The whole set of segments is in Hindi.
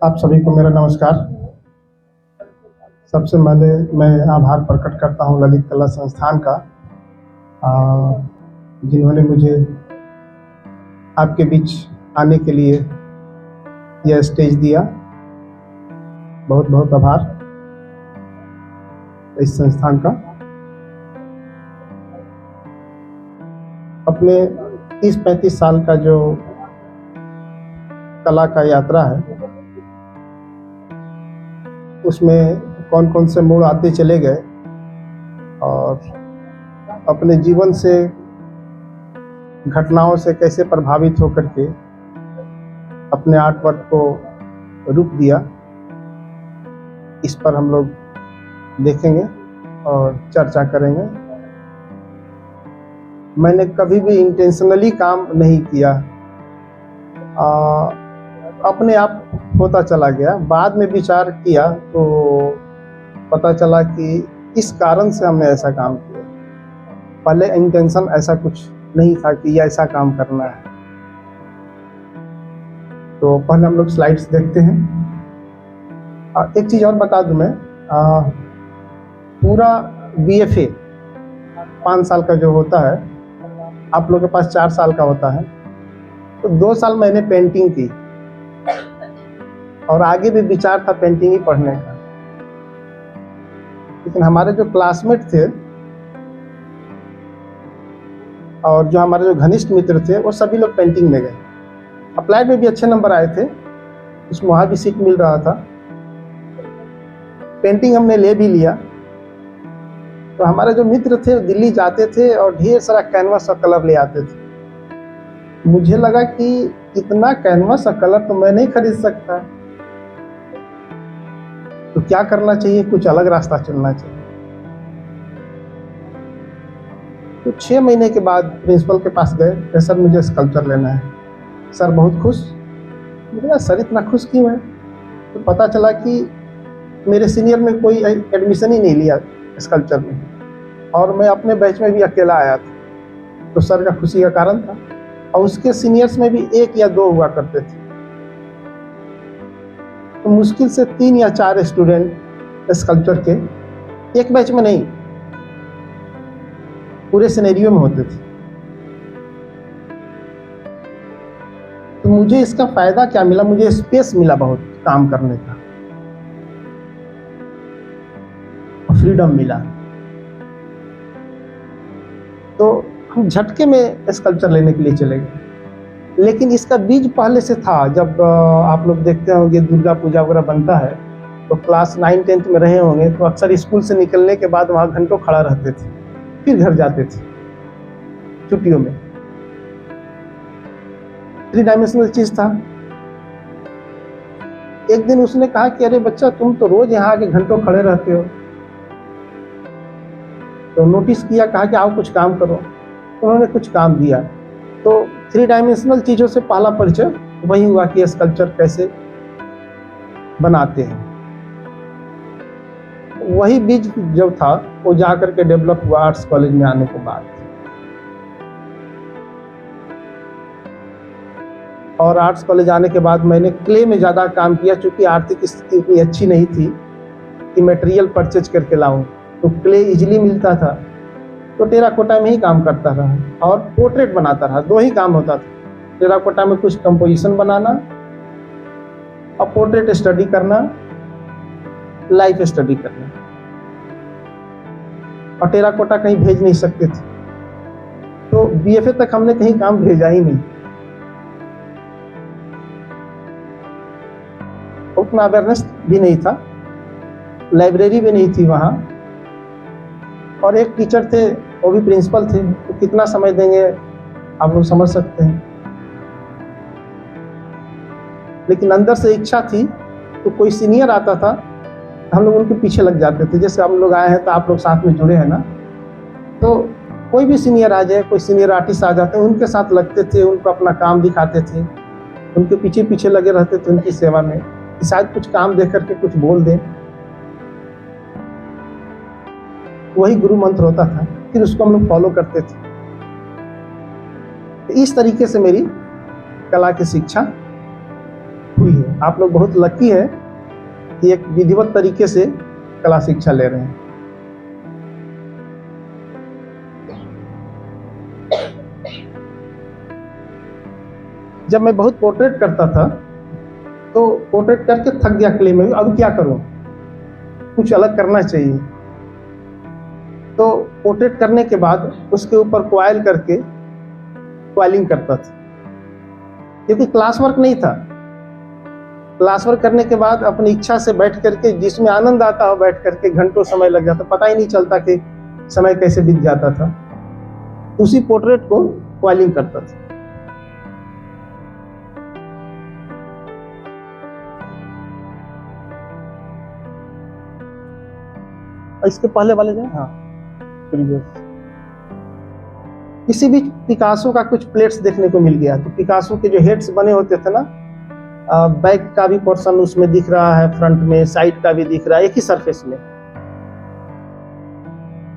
आप सभी को मेरा नमस्कार। सबसे पहले मैं आभार प्रकट करता हूँ ललित कला संस्थान का, जिन्होंने मुझे आपके बीच आने के लिए यह स्टेज दिया। बहुत बहुत आभार इस संस्थान का। अपने 30-35 साल का जो कला का यात्रा है, उसमें कौन कौन से मोड़ आते चले गए और अपने जीवन से, घटनाओं से कैसे प्रभावित होकर के अपने आर्ट वर्क को रूप दिया, इस पर हम लोग देखेंगे और चर्चा करेंगे। मैंने कभी भी इंटेंशनली काम नहीं किया, अपने आप होता चला गया। बाद में विचार किया तो पता चला कि इस कारण से हमने ऐसा काम किया। पहले इंटेंशन ऐसा कुछ नहीं था कि ये ऐसा काम करना है। तो पहले हम लोग स्लाइड्स देखते हैं। एक चीज़ और बता दूं मैं, पूरा BFA 5 साल का जो होता है, आप लोग के पास 4 साल का होता है, तो 2 साल मैंने पेंटिंग की और आगे भी विचार था पेंटिंग ही पढ़ने का। लेकिन हमारे जो क्लासमेट थे और जो हमारे जो घनिष्ठ मित्र थे, वो सभी लोग पेंटिंग में गए। अप्लाइड में भी अच्छे नंबर आए थे, उसमें वहाँ भी सीट मिल रहा था। पेंटिंग हमने ले भी लिया। तो हमारे जो मित्र थे दिल्ली जाते थे और ढेर सारा कैनवास और कलर ले आते थे। मुझे लगा कि इतना कैनवास और कलर तो मैं नहीं खरीद सकता, तो क्या करना चाहिए, कुछ अलग रास्ता चुनना चाहिए। तो 6 महीने के बाद प्रिंसिपल के पास गए, सर मुझे स्कल्पचर लेना है। सर बहुत खुश। मुझे लगा सर इतना खुश क्यों है? तो पता चला कि मेरे सीनियर में कोई एडमिशन ही नहीं लिया स्कल्पचर में, और मैं अपने बैच में भी अकेला आया था। तो सर का खुशी का कारण था। और उसके सीनियर्स में भी 1 या 2 हुआ करते थे। तो मुश्किल से 3 या 4 स्टूडेंट स्कल्पचर के एक बैच में नहीं, पूरे सिनेरियो में होते थे। तो मुझे इसका फायदा क्या मिला? मुझे स्पेस मिला बहुत काम करने का, फ्रीडम मिला। तो हम झटके में स्कल्पचर लेने के लिए चले गए। लेकिन इसका बीज पहले से था। जब आप लोग देखते होंगे दुर्गा पूजा वगैरह बनता है, तो क्लास 9-10 में रहे होंगे, तो अक्सर स्कूल से निकलने के बाद वहाँ घंटों खड़ा रहते थे, फिर घर जाते थे छुट्टियों में। 3 डायमेंशनल चीज था। एक दिन उसने कहा कि अरे बच्चा, तुम तो रोज यहाँ आके घंटों खड़े रहते हो। तो नोटिस किया, कहा कि आओ कुछ काम करो। तो उन्होंने कुछ काम दिया। तो 3 डायमेंशनल चीज़ों से पहला परिचय वही हुआ कि स्कल्पचर कैसे बनाते हैं। वही बीज जब था, वो जा करके डेवलप हुआ आर्ट्स कॉलेज में आने के बाद। और आर्ट्स कॉलेज आने के बाद मैंने क्ले में ज़्यादा काम किया, चूँकि आर्थिक स्थिति इतनी अच्छी नहीं थी कि मटेरियल परचेज करके लाऊं। तो क्ले इजीली मिलता था, तो टेराकोटा में ही काम करता रहा और पोर्ट्रेट बनाता रहा। 2 ही काम होता था, टेराकोटा में कुछ कंपोजिशन बनाना और पोर्ट्रेट स्टडी करना, लाइफ स्टडी करना। और टेराकोटा कहीं भेज नहीं सकते थे, तो BFA तक हमने कहीं काम भेजा ही नहीं। उतना अवेयरनेस भी नहीं था, लाइब्रेरी भी नहीं थी वहाँ। और एक टीचर थे, वो भी प्रिंसिपल थे, तो कितना समय देंगे आप लोग समझ सकते हैं। लेकिन अंदर से इच्छा थी, तो कोई सीनियर आता था, हम लोग उनके पीछे लग जाते थे। जैसे हम लोग आए हैं तो आप लोग साथ में जुड़े हैं ना, तो कोई भी सीनियर आ जाए, कोई सीनियर आर्टिस्ट आ जाते हैं, उनके साथ लगते थे, उनको अपना काम दिखाते थे, उनके पीछे पीछे लगे रहते थे उनकी सेवा में, कि शायद कुछ काम दे करके कुछ बोल दें। वही गुरु मंत्र होता था, फिर उसको हम लोग फॉलो करते थे। तो इस तरीके से मेरी कला की शिक्षा हुई है। आप लोग बहुत लकी है कि एक विधिवत तरीके से कला शिक्षा ले रहे हैं। जब मैं बहुत पोर्ट्रेट करता था तो पोर्ट्रेट करके थक गया क्ले में, अब क्या करूं, कुछ अलग करना चाहिए। तो पोर्ट्रेट करने के बाद उसके ऊपर क्वाइल करके क्वाइलिंग करता था, क्योंकि क्लास वर्क नहीं था। क्लास वर्क करने के बाद अपनी इच्छा से बैठ करके जिसमें आनंद आता हो बैठ करके घंटों समय लग जाता, पता ही नहीं चलता कि समय कैसे बीत जाता था। उसी पोर्ट्रेट को क्वाइलिंग करता था। इसके पहले वाले जो हाँ प्रीवियस, इसी बीच पिकासो का कुछ प्लेट्स देखने को मिल गया। तो पिकासो के जो हेड्स बने होते थे ना, बैक का भी पोर्शन उसमें दिख रहा है, फ्रंट में, साइड का भी दिख रहा है, एक ही सरफेस में।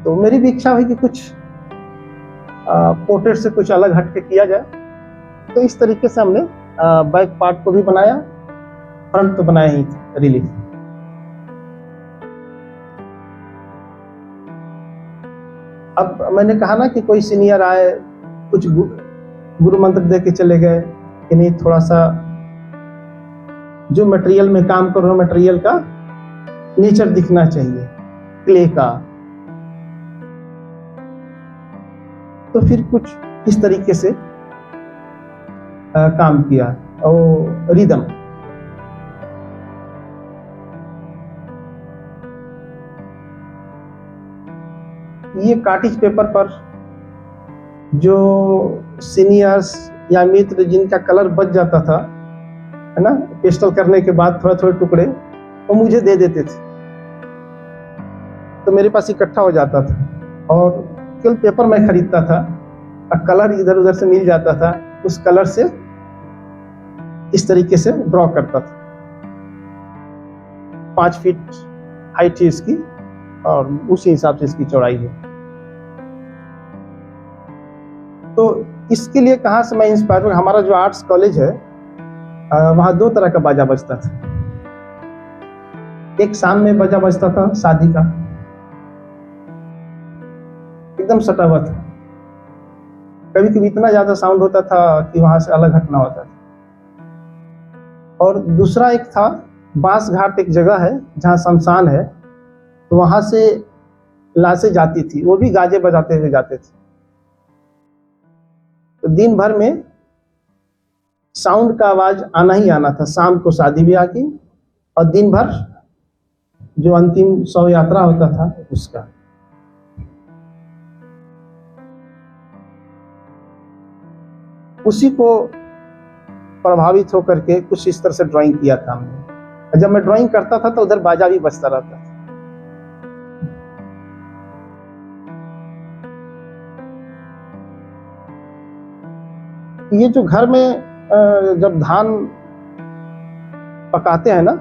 तो मेरी भी इच्छा हुई कि कुछ पोर्ट्रेट से कुछ अलग हटके किया जाए। तो इस तरीके से हमने बैक पार्ट को भी बनाया, फ्रंट तो बनाया ही रिलीफ। अब मैंने कहा ना कि कोई सीनियर आए, कुछ गुरु मंत्र दे के चले गए कि नहीं, थोड़ा सा जो मटेरियल में काम कर रहा हूं, मटेरियल का नेचर दिखना चाहिए, क्ले का। तो फिर कुछ इस तरीके से काम किया। और रिदम, ये कार्टिज पेपर पर जो सीनियर्स या मित्र जिनका कलर बच जाता था, है ना, पेस्टल करने के बाद थोड़े थोड़े टुकड़े वो मुझे दे देते थे। तो मेरे पास इकट्ठा हो जाता था और केवल पेपर मैं खरीदता था और कलर इधर उधर से मिल जाता था। उस कलर से इस तरीके से ड्रॉ करता था। 5 फीट हाइट है इसकी और उसी हिसाब से इसकी चौड़ाई है। तो इसके लिए कहाँ से मैं इंस्पायर हुआ, हमारा जो आर्ट्स कॉलेज है वहाँ 2 तरह का बाजा बजता था। एक शाम में बाजा बजता था शादी का, एकदम सटा हुआ था, कभी कभी इतना ज्यादा साउंड होता था कि वहां से अलग हटना होता था। और दूसरा एक था, बांस घाट एक जगह है जहाँ शमशान है, तो वहां से लाशें जाती थी, वो भी गाजे बजाते हुए जाते थे। तो दिन भर में साउंड का आवाज आना ही आना था। शाम को शादी भी आ गई और दिन भर जो अंतिम शव यात्रा होता था उसका। उसी को प्रभावित होकर के कुछ इस तरह से ड्राइंग किया था हमने। जब मैं ड्राइंग करता था तो उधर बाजा भी बजता रहता था। ये जो घर में जब धान पकाते हैं ना,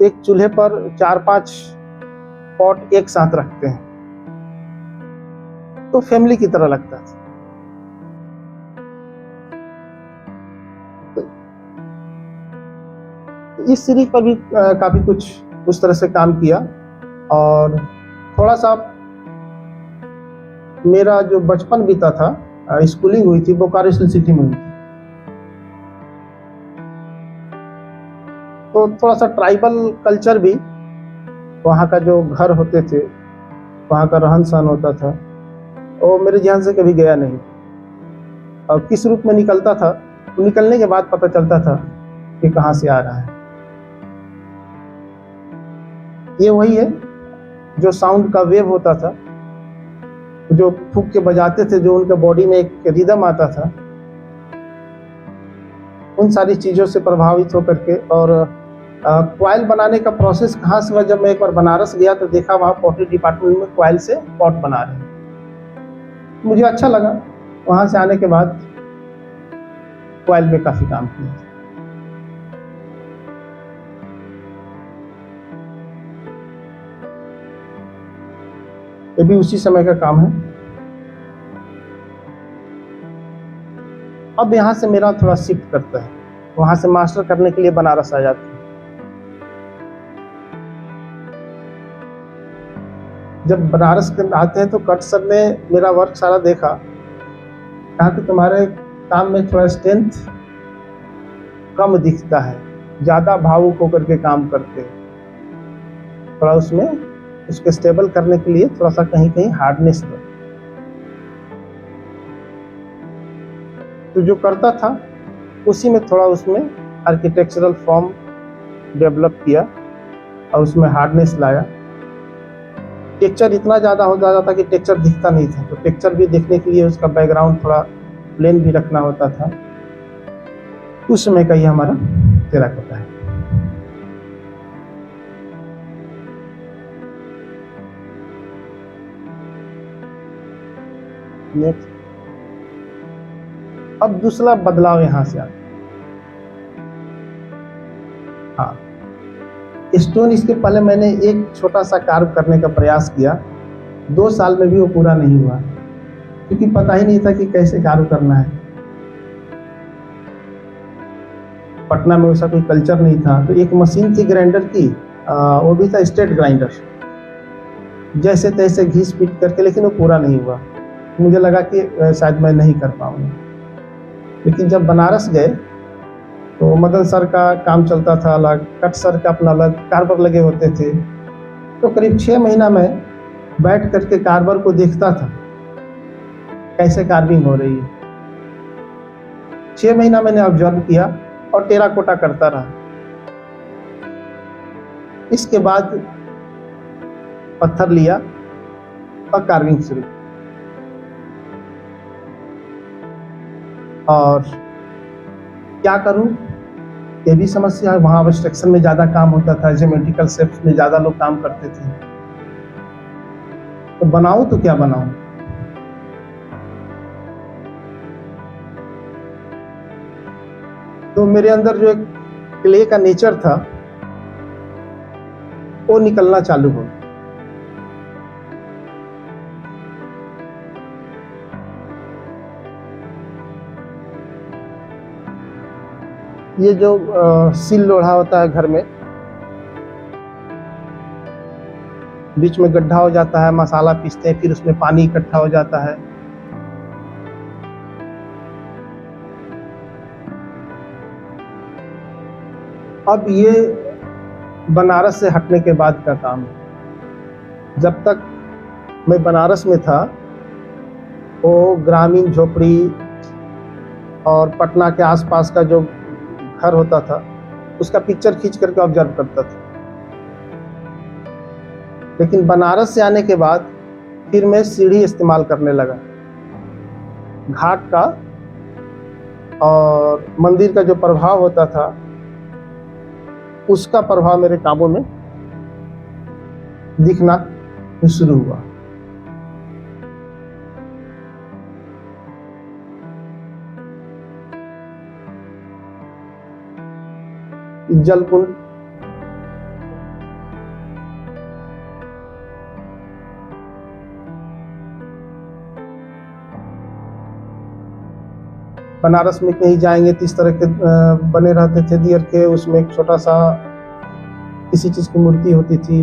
एक चूल्हे पर 4-5 पॉट एक साथ रखते हैं, तो फैमिली की तरह लगता था। तो इस सीरीज पर भी काफी कुछ उस तरह से काम किया। और थोड़ा सा मेरा जो बचपन बीता था, स्कूलिंग हुई थी बोकारो सिटी में हुई थी, तो थोड़ा सा ट्राइबल कल्चर भी, वहाँ का जो घर होते थे, वहाँ का रहन सहन होता था, वो मेरे ध्यान से कभी गया नहीं। और किस रूप में निकलता था, तो निकलने के बाद पता चलता था कि कहाँ से आ रहा है। ये वही है जो साउंड का वेव होता था, जो फूंक के बजाते थे, जो उनके बॉडी में एक रिदम आता था, उन सारी चीज़ों से प्रभावित होकर के। और क्वाइल बनाने का प्रोसेस कहाँ से हुआ, जब मैं एक बार बनारस गया तो देखा वहाँ पॉटरी डिपार्टमेंट में क्वाइल से पॉट बना रहे हैं। मुझे अच्छा लगा। वहाँ से आने के बाद क्वाइल में काफ़ी काम किया। ये भी उसी समय का काम है। अब यहाँ से मेरा थोड़ा शिफ्ट करता है। वहाँ से मास्टर करने के लिए बनारस आ जाते हैं। जब बनारस आते हैं तो कट सर ने मेरा वर्क सारा देखा, कहा कि तुम्हारे काम में थोड़ा स्ट्रेंथ कम दिखता है, ज़्यादा भावुक होकर के काम करते हो, थोड़ा उसमें उसको स्टेबल करने के लिए थोड़ा सा कहीं कहीं हार्डनेस दो। तो जो करता था उसी में थोड़ा उसमें आर्किटेक्चरल फॉर्म डेवलप किया और उसमें हार्डनेस लाया। टेक्सचर इतना ज़्यादा हो जाता था कि टेक्सचर दिखता नहीं था, तो टेक्सचर भी देखने के लिए उसका बैकग्राउंड थोड़ा प्लेन भी रखना होता था। उस समय का ये हमारा टेराकोटा है। नेक्स्ट, अब दूसरा बदलाव यहां से आता, हाँ, स्टोन इसके पहले मैंने एक छोटा सा कार्व करने का प्रयास किया, 2 साल में भी वो पूरा नहीं हुआ, क्योंकि पता ही नहीं था कि कैसे कार्व करना है। पटना में वैसा कोई कल्चर नहीं था, तो एक मशीन थी ग्राइंडर की, वो भी था स्टेट ग्राइंडर, जैसे तैसे घिस पीट करके, लेकिन वो पूरा नहीं हुआ। मुझे लगा कि शायद मैं नहीं कर पाऊंगा। लेकिन जब बनारस गए तो मदन सर का काम चलता था अलग, कट सर का अपना अलग, कार्बर लगे होते थे। तो करीब 6 महीना में बैठ करके कार्बर को देखता था कैसे कार्विंग हो रही है। 6 महीना मैंने ऑब्जर्व किया और टेराकोटा करता रहा। इसके बाद पत्थर लिया और कार्विंग शुरू। और क्या करूं, ये भी समस्या है। वहां एब्स्ट्रैक्शन में ज्यादा काम होता था, ज्योमेट्रिकल शेप्स में ज्यादा लोग काम करते थे, तो बनाऊं तो क्या बनाऊं। तो मेरे अंदर जो एक क्ले का नेचर था वो निकलना चालू हो। ये जो सिल लोढ़ा होता है घर में, बीच में गड्ढा हो जाता है, मसाला पीसते हैं, फिर उसमें पानी इकट्ठा हो जाता है। अब ये बनारस से हटने के बाद का काम है। जब तक मैं बनारस में था वो ग्रामीण झोपड़ी और पटना के आसपास का जो घर होता था उसका पिक्चर खींच करके ऑब्जर्व करता था। लेकिन बनारस से आने के बाद फिर मैं सीढ़ी इस्तेमाल करने लगा। घाट का और मंदिर का जो प्रभाव होता था उसका प्रभाव मेरे कामों में दिखना शुरू हुआ। जलकुंड, बनारस में कहीं जाएंगे तो इस तरह के बने रहते थे दियर के, उसमें एक छोटा सा किसी चीज की मूर्ति होती थी।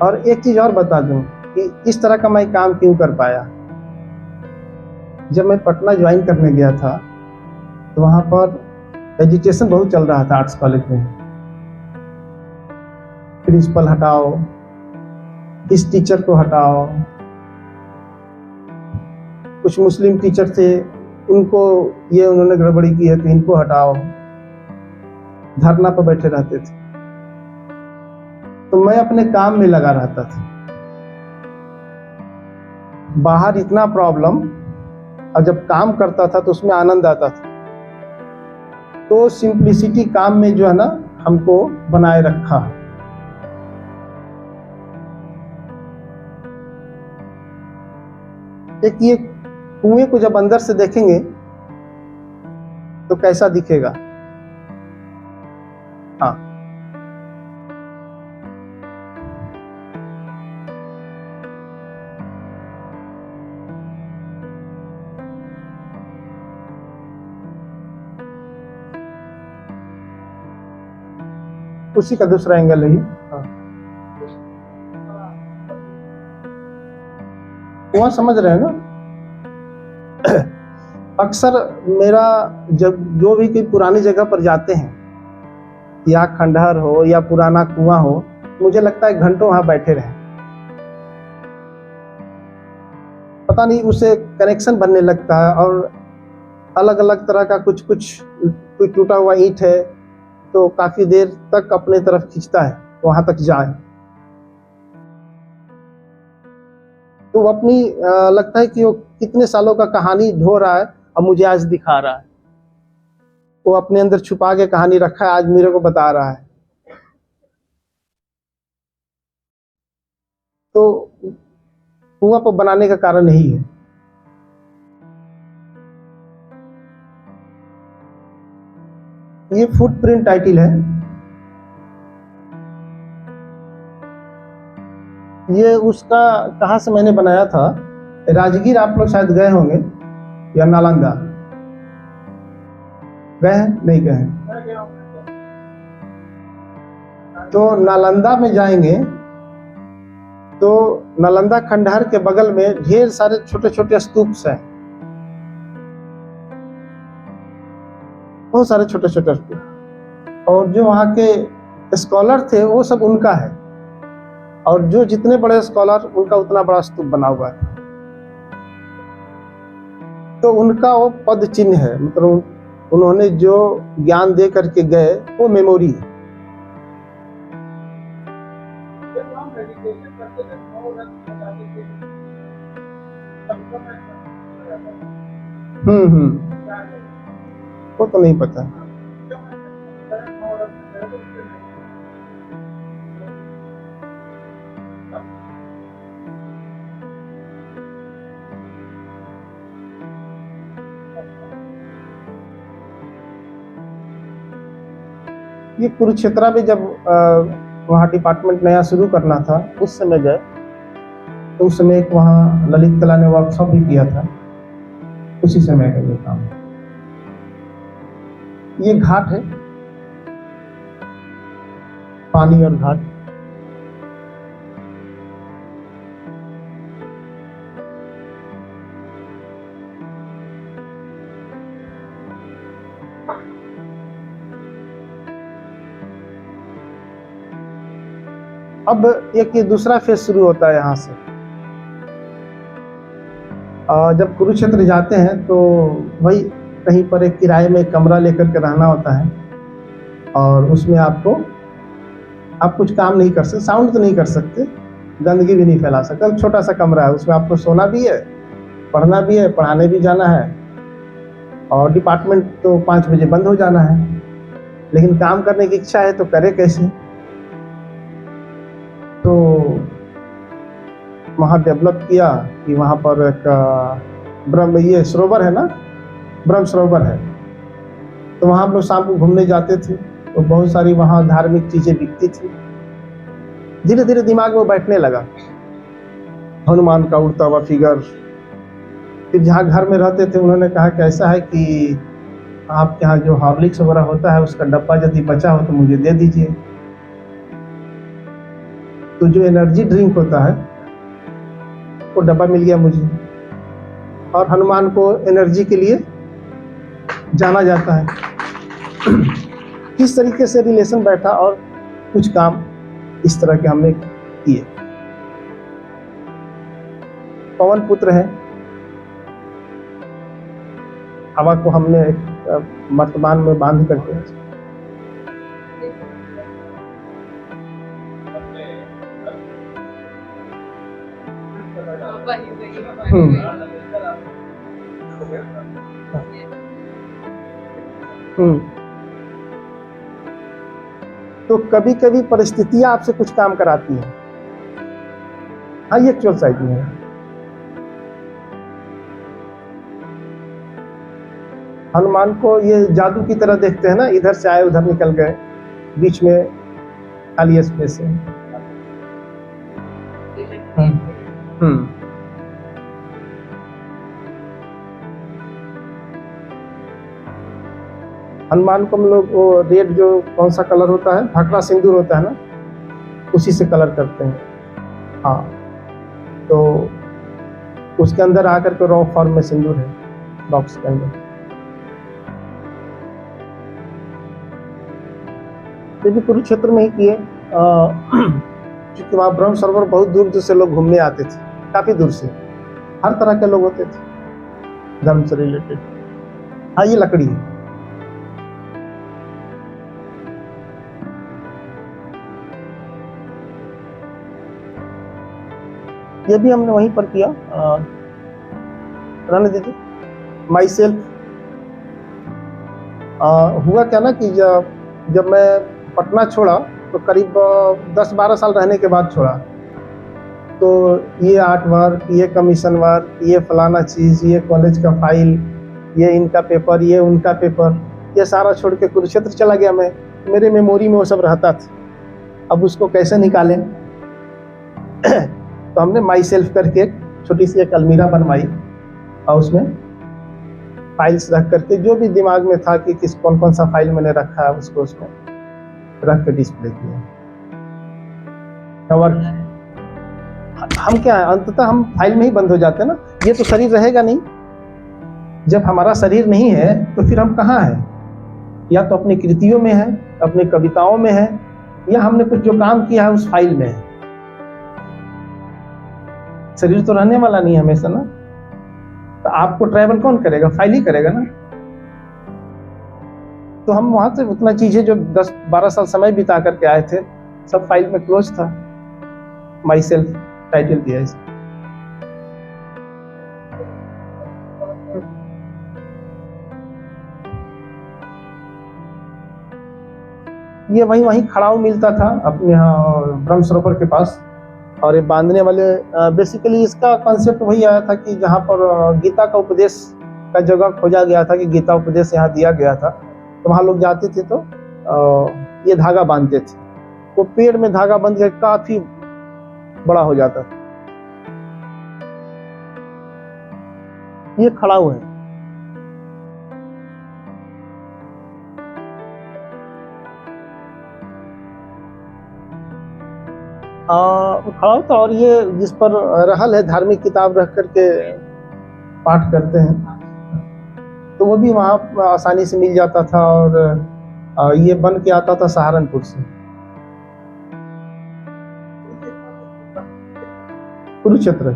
और एक चीज और बता दूं कि इस तरह का मैं काम क्यों कर पाया। जब मैं पटना ज्वाइन करने गया था तो वहां पर एजुकेशन बहुत चल रहा था आर्ट्स कॉलेज में। प्रिंसिपल हटाओ, इस टीचर को हटाओ, कुछ मुस्लिम टीचर थे उनको ये उन्होंने गड़बड़ी की है तो इनको हटाओ, धरना पर बैठे रहते थे। तो मैं अपने काम में लगा रहता था। बाहर इतना प्रॉब्लम, और जब काम करता था तो उसमें आनंद आता था। तो सिंप्लिसिटी काम में जो है ना हमको बनाए रखा। एक ये कुएं को जब अंदर से देखेंगे तो कैसा दिखेगा, उसी का दूसरा एंगल है ये। हाँ, वहाँ समझ रहे हैं ना। अक्सर मेरा जब जो भी कोई पुरानी जगह पर जाते हैं, या खंडहर हो या पुराना कुआं हो, मुझे लगता है घंटों वहां बैठे रहे। पता नहीं उसे कनेक्शन बनने लगता है, और अलग अलग तरह का कुछ कुछ, कोई टूटा हुआ ईंट है तो काफी देर तक अपने तरफ खींचता है वहां तक जाए। तो वो अपनी लगता है कि वो कितने सालों का कहानी ढो रहा है और मुझे आज दिखा रहा है। वो अपने अंदर छुपा के कहानी रखा है, आज मेरे को बता रहा है। तो कुआं पर बनाने का कारण यही है। ये फुटप्रिंट टाइटल है। ये उसका कहाँ से मैंने बनाया था, राजगीर आप लोग शायद गए होंगे, या नालंदा गए हैं, नहीं गए हैं? तो नालंदा में जाएंगे तो नालंदा खंडहर के बगल में ढेर सारे छोटे छोटे स्तूप हैं, बहुत सारे छोटे छोटे स्तूप। और जो वहाँ के स्कॉलर थे वो सब उनका है, और जो जितने बड़े स्कॉलर उनका उतना बड़ा स्तूप बना हुआ है। तो उनका वो पद चिन्ह है, मतलब उन्होंने जो ज्ञान दे करके गए वो मेमोरी है। वो तो नहीं पता। ये कुरुक्षेत्रा में जब वहाँ डिपार्टमेंट नया शुरू करना था, उस समय गए, तो उस समय एक वहाँ ललित कला ने वर्कशॉप भी किया था, उसी समय का ये काम। ये घाट है, पानी और घाट। अब एक ये दूसरा फेज शुरू होता है यहाँ से। जब कुरुक्षेत्र जाते हैं तो वही कहीं पर एक किराए में कमरा लेकर के रहना होता है, और उसमें आप कुछ काम नहीं कर सकते, साउंड तो नहीं कर सकते, गंदगी भी नहीं फैला सकते। छोटा सा कमरा है, उसमें आपको सोना भी है, पढ़ना भी है, पढ़ाने भी जाना है, और डिपार्टमेंट तो 5 बजे बंद हो जाना है। लेकिन काम करने की इच्छा है तो करे कैसे? तो वहाँ डेवलप किया कि वहाँ पर एक ब्रह्म ये सरोवर है ना, ब्रह्म सरोवर है, तो वहाँ हम लोग शाम को घूमने जाते थे, तो बहुत सारी वहाँ धार्मिक चीजें बिकती थी। धीरे धीरे दिमाग में बैठने लगा हनुमान का उड़ता हुआ फिगर। फिर जहाँ घर में रहते थे उन्होंने कहा कि ऐसा है कि आपके यहाँ जो हॉर्लिक्स वगैरह होता है उसका डब्बा यदि बचा हो तो मुझे दे दीजिए। तो जो एनर्जी ड्रिंक होता है वो डब्बा मिल गया मुझे, और हनुमान को एनर्जी के लिए जाना जाता है। किस तरीके से रिलेशन बैठा, और कुछ काम इस तरह के हमने किए। पवन पुत्र है, हवा को हमने एक वर्तमान में बांध करके तो कभी कभी परिस्थितियां आपसे कुछ काम कराती हैं। हाँ, ये एक्चुअल साइड में है। हनुमान को ये जादू की तरह देखते हैं ना, इधर से आए उधर निकल गए, बीच में खाली स्पेस है। हनुमान को हम लोग वो रेड जो कौन सा कलर होता है, भाखड़ा सिंदूर होता है ना, उसी से कलर करते हैं। हाँ, तो उसके अंदर आकर के रॉ फॉर्म में सिंदूर है बॉक्स के अंदर। ये भी कुरुक्षेत्र में ही किए, क्योंकि वहाँ ब्रह्म सरोवर बहुत दूर दूर से लोग घूमने आते थे, काफी दूर से, हर तरह के लोग होते थे धर्म से रिलेटेड। हाँ, ये लकड़ी है। ये भी हमने वहीं पर किया, रहने दीजिए। माई सेल्फ हुआ क्या ना कि जब मैं पटना छोड़ा तो करीब 10-12 साल रहने के बाद छोड़ा। तो ये आर्ट वर्क, ये कमीशन वर्क, ये फलाना चीज़, ये कॉलेज का फाइल, ये इनका पेपर, ये उनका पेपर, ये सारा छोड़ के कुरुक्षेत्र चला गया मैं। मेरे मेमोरी में वो सब रहता था, अब उसको कैसे निकालें। तो हमने माई सेल्फ करके छोटी सी एक अलमीरा बनवाई और उसमें फाइल्स रख करके जो भी दिमाग में था कि किस कौन कौन सा फाइल मैंने रखा है उसको उसमें रख के डिस्प्ले किया। वर्क हम क्या है, अंततः हम फाइल में ही बंद हो जाते हैं ना। ये तो शरीर रहेगा नहीं, जब हमारा शरीर नहीं है तो फिर हम कहाँ हैं? या तो अपनी कृतियों में है, अपनी कविताओं में है, या हमने कुछ जो काम किया है उस फाइल में है। शरीर तो रहने वाला नहीं है हमेशा ना, तो आपको ट्रैवल कौन करेगा? फाइल ही करेगा ना। तो हम वहां से उतना चीजें जो 10-12 साल समय बिता करके आए थे सब फाइल में क्लोज था। माई सेल्फ टाइटल दिया इसे। ये वहीं खड़ाऊ मिलता था अपने यहाँ ब्रह्म सरोवर के पास। और ये बांधने वाले बेसिकली इसका कॉन्सेप्ट वही आया था कि जहाँ पर गीता का उपदेश का जगह खोजा गया था कि गीता उपदेश यहाँ दिया गया था, तो वहाँ लोग जाते थे तो ये धागा बांधते थे। वो पेड़ में धागा बंध के काफी बड़ा हो जाता था। ये खड़ाऊ है। खड़ाऊ था, और ये जिस पर रहल है धार्मिक किताब रख करके पाठ करते हैं, तो वो भी वहाँ आसानी से मिल जाता था। और ये बन के आता था सहारनपुर से, कुरुक्षेत्र।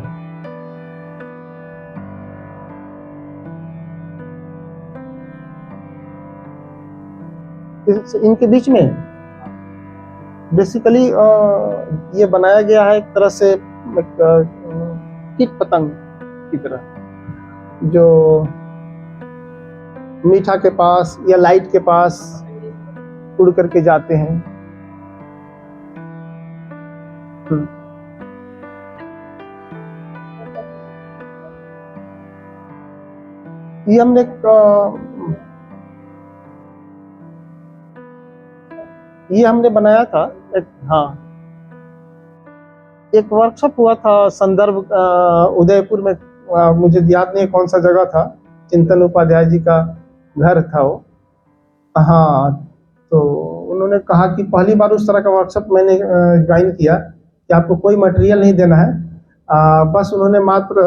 इनके बीच में बेसिकली ये बनाया गया है एक तरह से कीट पतंग की तरह, जो मीठा के पास या लाइट के पास उड़ करके जाते हैं। ये हमने बनाया था एक, हाँ, एक वर्कशॉप हुआ था संदर्भ उदयपुर में, मुझे याद नहीं कौन सा जगह था, चिंतन उपाध्याय जी का घर था वो। हाँ, तो उन्होंने कहा कि पहली बार उस तरह का वर्कशॉप मैंने ज्वाइन किया कि आपको कोई मटेरियल नहीं देना है, बस उन्होंने मात्र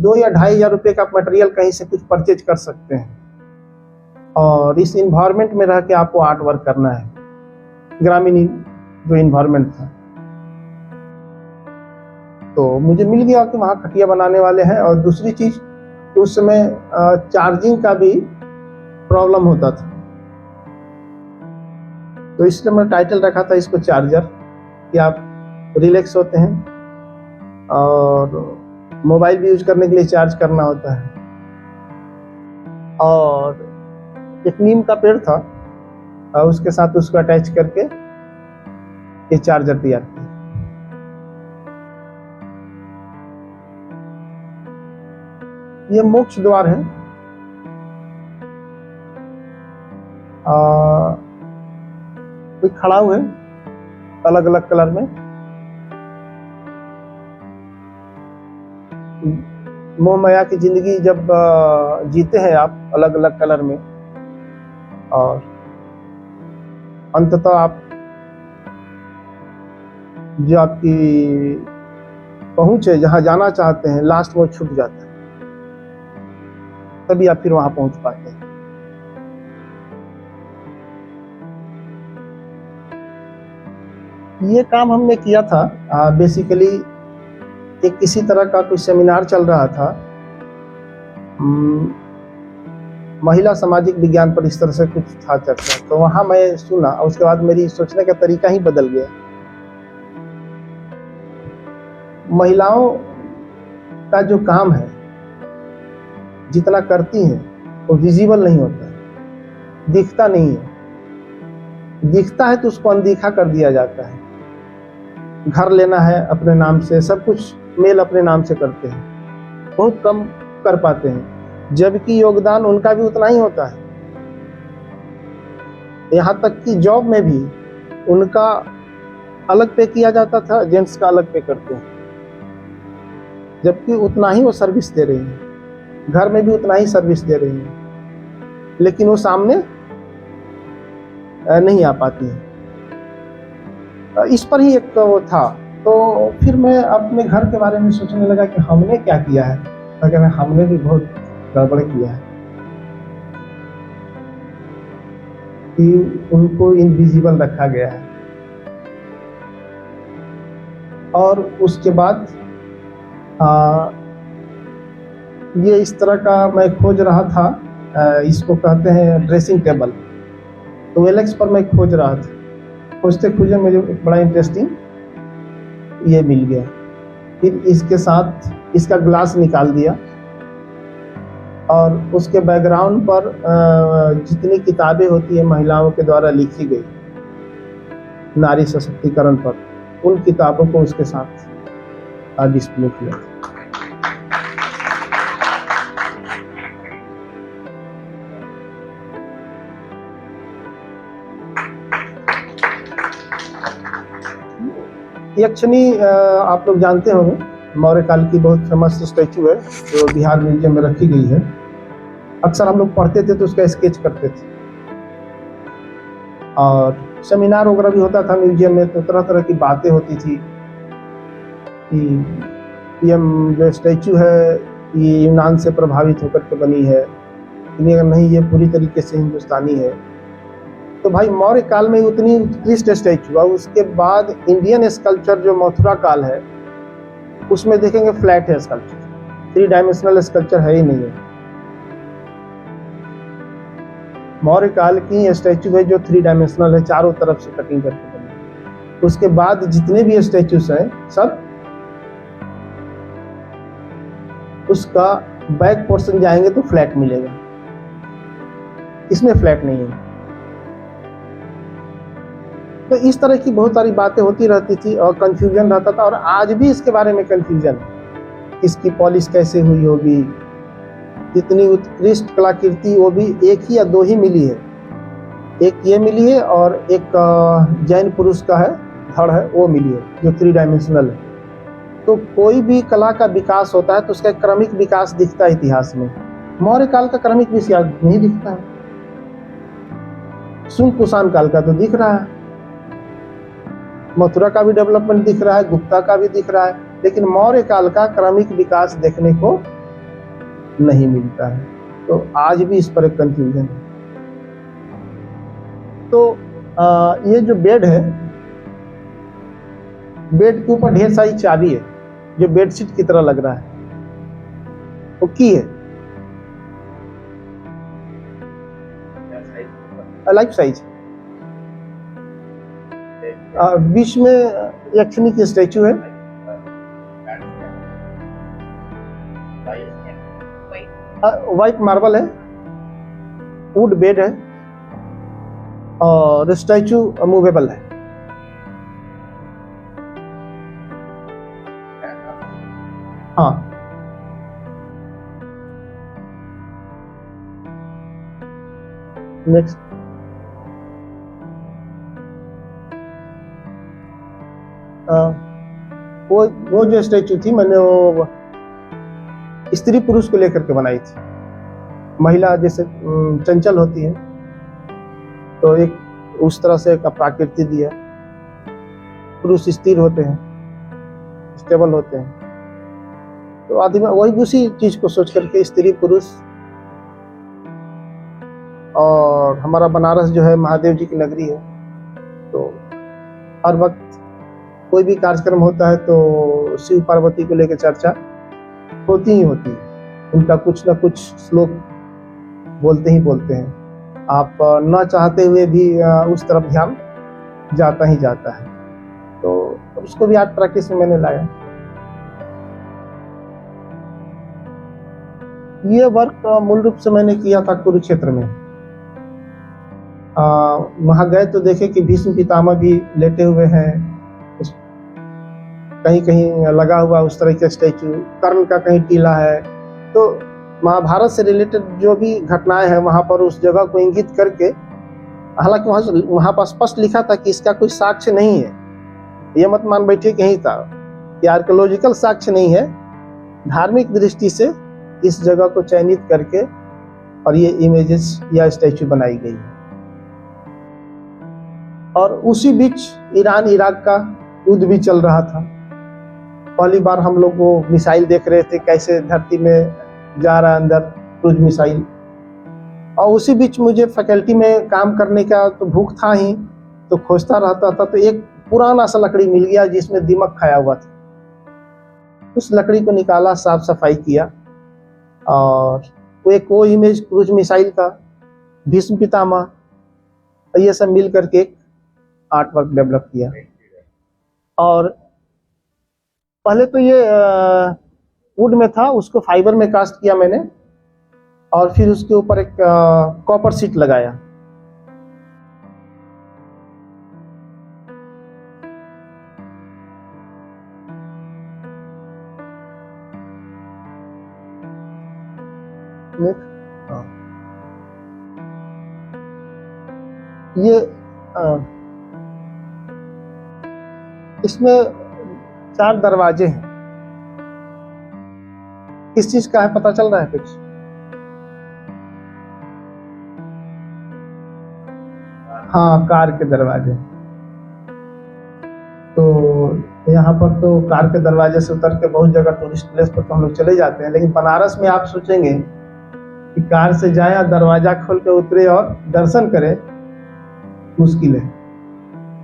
2 या 2,500 रुपये का मटेरियल कहीं से कुछ परचेज कर सकते हैं, और इस इन्वायरमेंट में रह के आपको आर्ट वर्क करना है। ग्रामीण जो इन्वायरमेंट था, तो मुझे मिल गया कि वहाँ खटिया बनाने वाले हैं। और दूसरी चीज, उस समय चार्जिंग का भी प्रॉब्लम होता था, तो इसलिए मैं टाइटल रखा था इसको चार्जर, कि आप रिलैक्स होते हैं और मोबाइल भी यूज करने के लिए चार्ज करना होता है। और एक नीम का पेड़ था और उसके साथ उसको अटैच करके ये चार्जर तैयार किया। ये मोक्ष द्वार है। कोई खड़ा हुआ है अलग अलग कलर में। मोह माया की जिंदगी जब जीते हैं आप अलग अलग कलर में, और अंततः आप जो आपकी पहुंच है, जहां जाना चाहते हैं, लास्ट में छूट जाता है, तभी आप फिर वहां पहुंच पाते हैं। ये काम हमने किया था बेसिकली एक किसी तरह का कुछ सेमिनार चल रहा था, महिला सामाजिक विज्ञान पर इस तरह से कुछ था चर्चा, तो वहां मैं सुना और उसके बाद मेरी सोचने का तरीका ही बदल गया। महिलाओं का जो काम है, जितना करती हैं, वो विजिबल नहीं होता है, दिखता नहीं है। दिखता है तो उसको अनदेखा कर दिया जाता है। घर लेना है अपने नाम से, सब कुछ मेल अपने नाम से करते हैं, बहुत कम कर पाते हैं, जबकि योगदान उनका भी उतना ही होता है। यहाँ तक कि जॉब में भी उनका अलग पे किया जाता था, जेंट्स का अलग पे करते हैं, जबकि उतना ही वो सर्विस दे रही हैं, घर में भी उतना ही सर्विस दे रही हैं, लेकिन वो सामने नहीं आ पाती है। इस पर ही एक वो था। तो फिर मैं अपने घर के बारे में सोचने लगा कि हमने क्या किया है, अगर हमने भी बहुत गड़बड़ किया है कि उनको इनविजिबल रखा गया है। और उसके बाद ये इस तरह का मैं खोज रहा था, इसको कहते हैं ड्रेसिंग टेबल। तो OLX पर मैं खोज रहा था, खोजते खोजते मुझे एक बड़ा इंटरेस्टिंग ये मिल गया। फिर इसके साथ इसका ग्लास निकाल दिया और उसके बैकग्राउंड पर जितनी किताबें होती है महिलाओं के द्वारा लिखी गई नारी सशक्तिकरण पर, उन किताबों को उसके साथ डिस्प्ले किया। यक्षिणी आप लोग जानते होंगे, मौर्य काल की बहुत फेमस स्टैचू है जो बिहार म्यूजियम में रखी गई है। अक्सर हम लोग पढ़ते थे तो उसका स्केच करते थे, और सेमिनार वगैरह भी होता था म्यूजियम में, तो तरह तरह की बातें होती थी कि ये जो स्टैचू है ये यूनान से प्रभावित होकर के बनी है, अगर नहीं ये पूरी तरीके से हिंदुस्तानी है। तो भाई मौर्य काल में उतनी उत्कृष्ट स्टैचू, और उसके बाद इंडियन स्कल्पचर जो मथुरा काल है उसमें देखेंगे फ्लैट है स्कल्पचर, 3 डायमेंशनल स्कल्पचर है ही नहीं है। मौर्य काल की स्टैचू है जो 3 डायमेंशनल है, चारों तरफ से कटिंग करके बने। उसके बाद जितने भी स्टैचूज हैं सब उसका बैक पोर्शन जाएंगे तो फ्लैट मिलेगा, इसमें फ्लैट नहीं है। तो इस तरह की बहुत सारी बातें होती रहती थी और कंफ्यूजन रहता था, और आज भी इसके बारे में कंफ्यूजन है, इसकी पॉलिश कैसे हुई होगी, इतनी उत्कृष्ट कलाकृति वो भी 1 ही या 2 ही मिली है, एक ये मिली है और एक जैन पुरुष का है धड़ है वो मिली है जो 3 डायमेंशनल है। तो कोई भी कला का विकास होता है तो उसका क्रमिक विकास दिखता है इतिहास में। मौर्य काल का क्रमिक विकास नहीं दिखता है, सुंग कुषाण काल का तो दिख रहा है, मथुरा का भी डेवलपमेंट दिख रहा है, गुप्ता का भी दिख रहा है, लेकिन मौर्य काल का क्रमिक विकास देखने को नहीं मिलता है। तो आज भी इस पर एक कंफ्यूजन है। तो ये जो बेड है, बेड के ऊपर ढेर सारी चाबी है जो बेडशीट की तरह लग रहा है, वो की है लाइफ साइज। बीच में यक्षिणी की स्टैचू है, व्हाइट मार्बल है, वुड बेड है और स्टैचू मूवेबल है। हाँ, नेक्स्ट वो जो स्टैचू थी मैंने वो स्त्री पुरुष को लेकर के बनाई थी। महिला जैसे चंचल होती है तो एक उस तरह से एक प्राकृति दिया। पुरुष स्थिर होते हैं, स्टेबल होते हैं, तो आदमी वही उसी चीज को सोच करके स्त्री पुरुष। और हमारा बनारस जो है महादेव जी की नगरी है, तो हर वक्त कोई भी कार्यक्रम होता है तो शिव पार्वती को लेकर चर्चा होती ही होती है। उनका कुछ ना कुछ श्लोक बोलते ही बोलते हैं। आप न चाहते हुए भी उस तरफ ध्यान जाता ही जाता है। तो उसको भी आज प्रैक्टिस में मैंने लाया। ये वर्क मूल रूप से मैंने किया था कुरुक्षेत्र में। वहां गए तो देखे कि भीष्म पितामह भी लेटे हुए हैं, कहीं कहीं लगा हुआ उस तरह के स्टैचू, कर्ण का कहीं टीला है। तो महाभारत से रिलेटेड जो भी घटनाएं हैं वहां पर उस जगह को इंगित करके, हालांकि वहां पर स्पष्ट लिखा था कि इसका कोई साक्ष्य नहीं है, ये मत मान बैठिए कहीं था कि आर्कियोलॉजिकल साक्ष्य नहीं है, धार्मिक दृष्टि से इस जगह को चयनित करके और ये इमेजेस या स्टैचू बनाई गई है। और उसी बीच ईरान इराक का युद्ध भी चल रहा था। पहली बार हम लोग वो मिसाइल देख रहे थे, कैसे धरती में जा रहा है अंदर क्रूज मिसाइल। और उसी बीच मुझे फैकल्टी में काम करने का तो भूख था ही, तो खोजता रहता था। तो एक पुराना सा लकड़ी मिल गया जिसमें दीमक खाया हुआ था। उस लकड़ी को निकाला, साफ सफाई किया, और वो इमेज क्रूज मिसाइल का, भीष्म पितामह, ये सब मिल करके एक आर्ट वर्क डेवलप किया। और पहले तो ये वुड में था, उसको फाइबर में कास्ट किया मैंने, और फिर उसके ऊपर एक कॉपर शीट लगाया। ये इसमें 4 दरवाजे हैं। किस चीज का है पता चल रहा है कुछ? हाँ, कार के दरवाजे। तो यहाँ पर तो कार के दरवाजे से उतर के बहुत जगह टूरिस्ट प्लेस पर तो हम लोग चले जाते हैं, लेकिन बनारस में आप सोचेंगे कि कार से जाए, दरवाजा खोल के उतरे और दर्शन करें, मुश्किल है।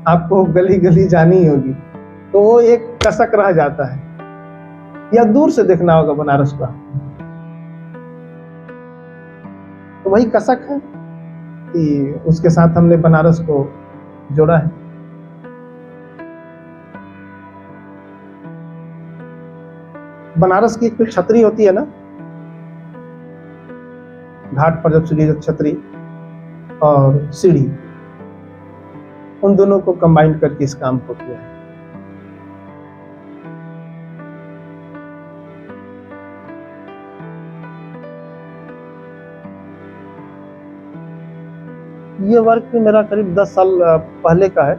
आपको गली गली जानी ही होगी, तो वो एक कसक रह जाता है। या दूर से देखना होगा बनारस का, तो वही कसक है कि उसके साथ हमने बनारस को जोड़ा है। बनारस की एक छतरी होती है ना, घाट पर जब सीढ़ी, छतरी और सीढ़ी, उन दोनों को कंबाइन करके इस काम को किया है। ये वर्क भी मेरा करीब 10 साल पहले का है।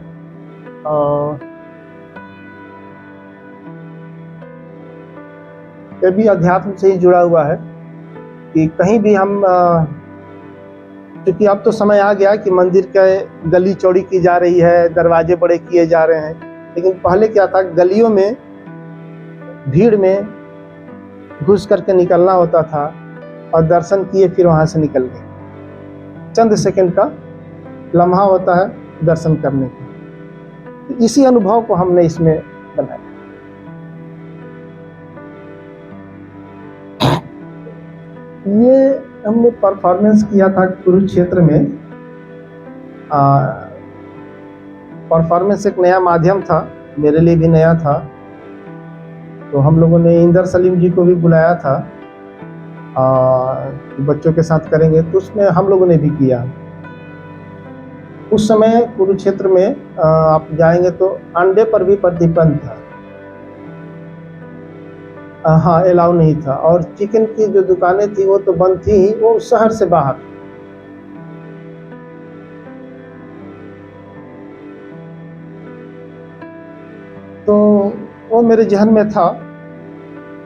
ये भी अध्यात्म से ही जुड़ा हुआ है कि कहीं भी हम, क्योंकि अब तो समय आ गया कि मंदिर के गली चौड़ी की जा रही है, दरवाजे बड़े किए जा रहे हैं, लेकिन पहले क्या था, गलियों में भीड़ में घुस करके निकलना होता था और दर्शन किए फिर वहां से निकल गए। चंद सेकंड का लम्हा होता है दर्शन करने का। इसी अनुभव को हमने इसमें बनाया। ये हमने परफॉर्मेंस किया था कुरुक्षेत्र में। परफॉर्मेंस एक नया माध्यम था, मेरे लिए भी नया था। तो हम लोगों ने इंदर सलीम जी को भी बुलाया था, बच्चों के साथ करेंगे, तो उसमें हम लोगों ने भी किया। उस समय कुरुक्षेत्र में आप जाएंगे तो अंडे पर भी प्रतिबंध था, हाँ, अलाउ नहीं था। और चिकन की जो दुकानें थी वो तो बंद थी ही, वो शहर से बाहर। तो वो मेरे जहन में था,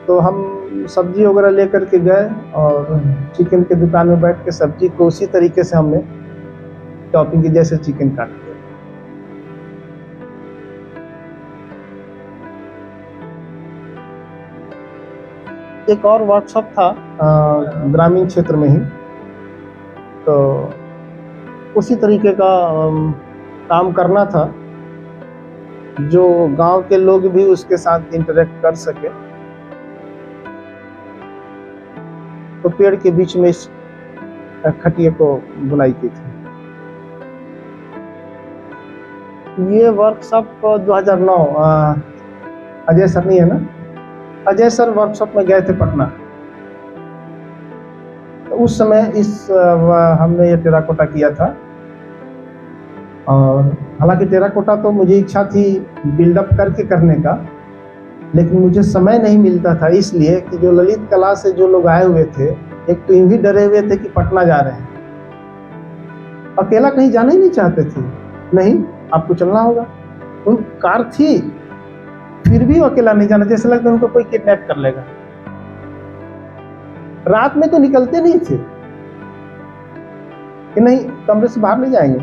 तो हम सब्जी वगैरह लेकर के गए और चिकन की दुकान में बैठ के सब्जी को उसी तरीके से हमने चॉपिंग की, जैसे चिकन काटते हैं। एक और वर्कशॉप था ग्रामीण क्षेत्र में ही, तो उसी तरीके का काम करना था, जो गांव के लोग भी उसके साथ इंटरेक्ट कर सके। तो पेड़ के बीच में इस खटिया को बुनाई की थी। ये वर्कशॉप 2009, अजय सर नहीं है ना, अजय सर वर्कशॉप में गए थे पटना। तो उस समय हमने ये टेराकोटा किया था। और हालांकि टेराकोटा तो मुझे इच्छा थी बिल्डअप करके करने का, लेकिन मुझे समय नहीं मिलता था, इसलिए कि जो ललित कला से जो लोग आए हुए थे, एक तो यूं ही डरे हुए थे कि पटना जा रहे हैं, अकेला कहीं जाना ही नहीं चाहते थे। नहीं, आपको चलना होगा। उन कार थी, फिर भी वो अकेला नहीं जाना, जैसे लगता उनको कोई किडनैप कर लेगा। रात में तो निकलते नहीं थे कि नहीं कमरे से बाहर नहीं जाएंगे।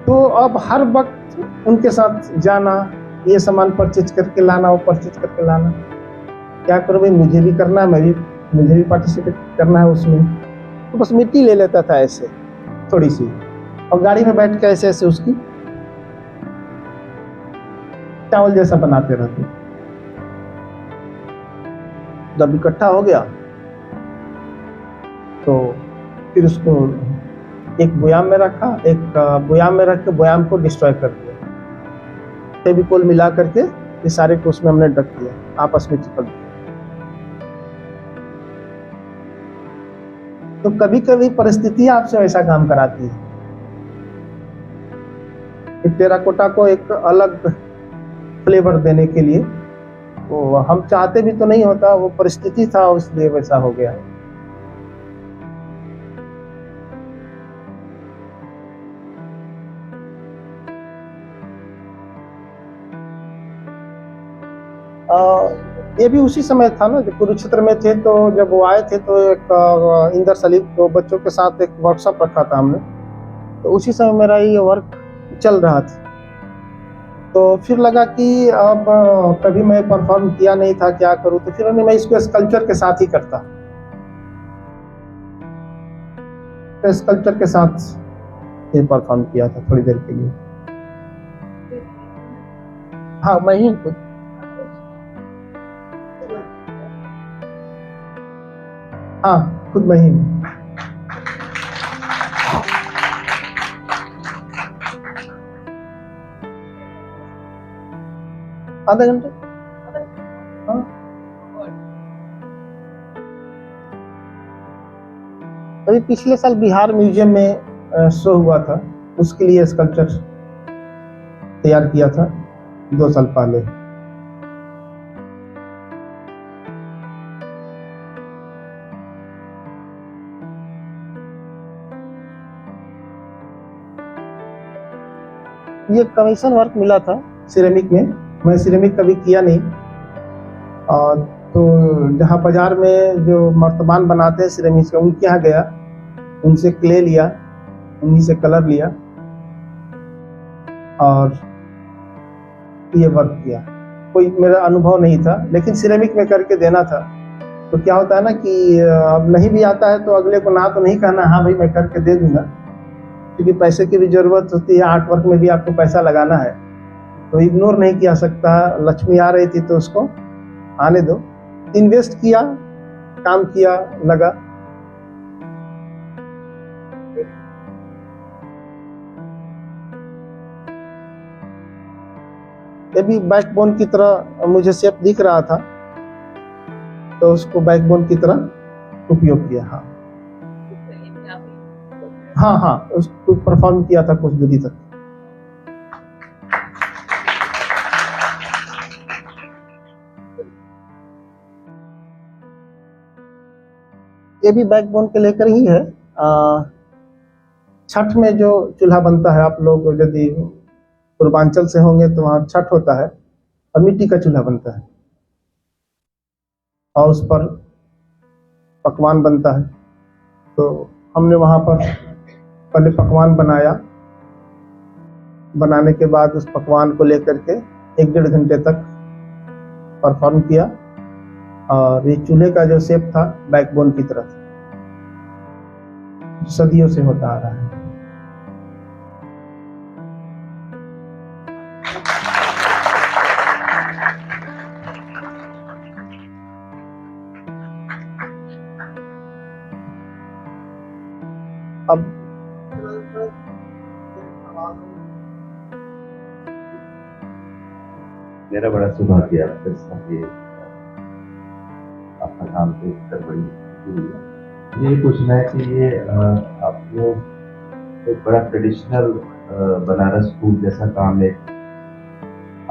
तो अब हर वक्त उनके साथ जाना, ये सामान परचेज करके लाना, वो परचेज करके लाना। क्या करो भाई, मुझे भी करना है, मुझे भी पार्टिसिपेट करना है उसमें। तो बस मिट्टी ले लेता था ऐसे थोड़ी सी, और गाड़ी में बैठ के ऐसे ऐसे उसकी चावल जैसा बनाते रहते। जब इकट्ठा हो गया तो फिर उसको एक बोयाम में रखा, एक बोयाम में रख के बोयाम को डिस्ट्रॉय कर दिया। फेविकोल मिला करके ये सारे को उसमें हमने ढक दिया, आपस में चिपक दिया। तो कभी कभी परिस्थिति आपसे ऐसा काम कराती है। टेराकोटा को एक अलग फ्लेवर देने के लिए, वो हम चाहते भी तो नहीं होता, वो परिस्थिति था, इसलिए वैसा हो गया। ये भी उसी समय था ना, जब कुरुक्षेत्र में थे। तो जब वो आए थे तो एक इंदर सलीम तो बच्चों के साथ एक वर्कशॉप रखा था हमने, तो उसी समय मेरा ये वर्क चल रहा था। तो फिर लगा कि अब कभी मैं परफॉर्म किया नहीं था, क्या करूं, तो फिर मैं इसको स्कल्पचर के साथ ही करता। तो स्कल्पचर के साथ ये परफॉर्म किया था थोड़ी देर के लिए। हाँ, मैं ही खुद मैं ही। आधा घंटे। हाँ, अभी पिछले साल बिहार म्यूजियम में शो हुआ था, उसके लिए स्कल्पचर तैयार किया था 2 साल पहले। ये कमीशन वर्क मिला था सिरेमिक में, मैं सिरेमिक कभी किया नहीं। और तो जहाँ बाजार में जो मर्तबान बनाते हैं सिरेमिक का, उनके यहाँ गया, उनसे क्ले लिया, उन्हीं से कलर लिया और ये वर्क किया। कोई मेरा अनुभव नहीं था, लेकिन सिरेमिक में करके देना था। तो क्या होता है ना कि अब नहीं भी आता है तो अगले को ना तो नहीं कहना हाँ भाई मैं करके दे दूंगा, क्योंकि पैसे की भी जरूरत होती है, आर्ट वर्क में भी आपको पैसा लगाना है, तो इग्नोर नहीं किया सकता। लक्ष्मी आ रही थी तो उसको आने दो। इन्वेस्ट किया, काम किया, लगा। ये भी बैकबोन की तरह मुझे शेप दिख रहा था, तो उसको बैकबोन की तरह उपयोग किया। हाँ, उसको परफॉर्म किया था कुछ दूरी तक। ये भी बैकबोन के लेकर ही है। छठ में जो चूल्हा बनता है, आप लोग यदि पूर्वांचल से होंगे तो वहाँ छठ होता है और मिट्टी का चूल्हा बनता है और उस पर पकवान बनता है। तो हमने वहाँ पर पहले पकवान बनाया। बनाने के बाद उस पकवान को लेकर के 1-1.5 घंटे तक परफॉर्म किया। और ये चूल्हे का जो शेप था बैकबोन की तरह था, सदियों से होता आ रहा है। अब मेरा बड़ा सौभाग्य आपके साथ ये आपका काम तो कर बड़ी हुई है। ये पूछना है कि ये आपने एक बड़ा ट्रेडिशनल बनारस स्कूल जैसा काम एक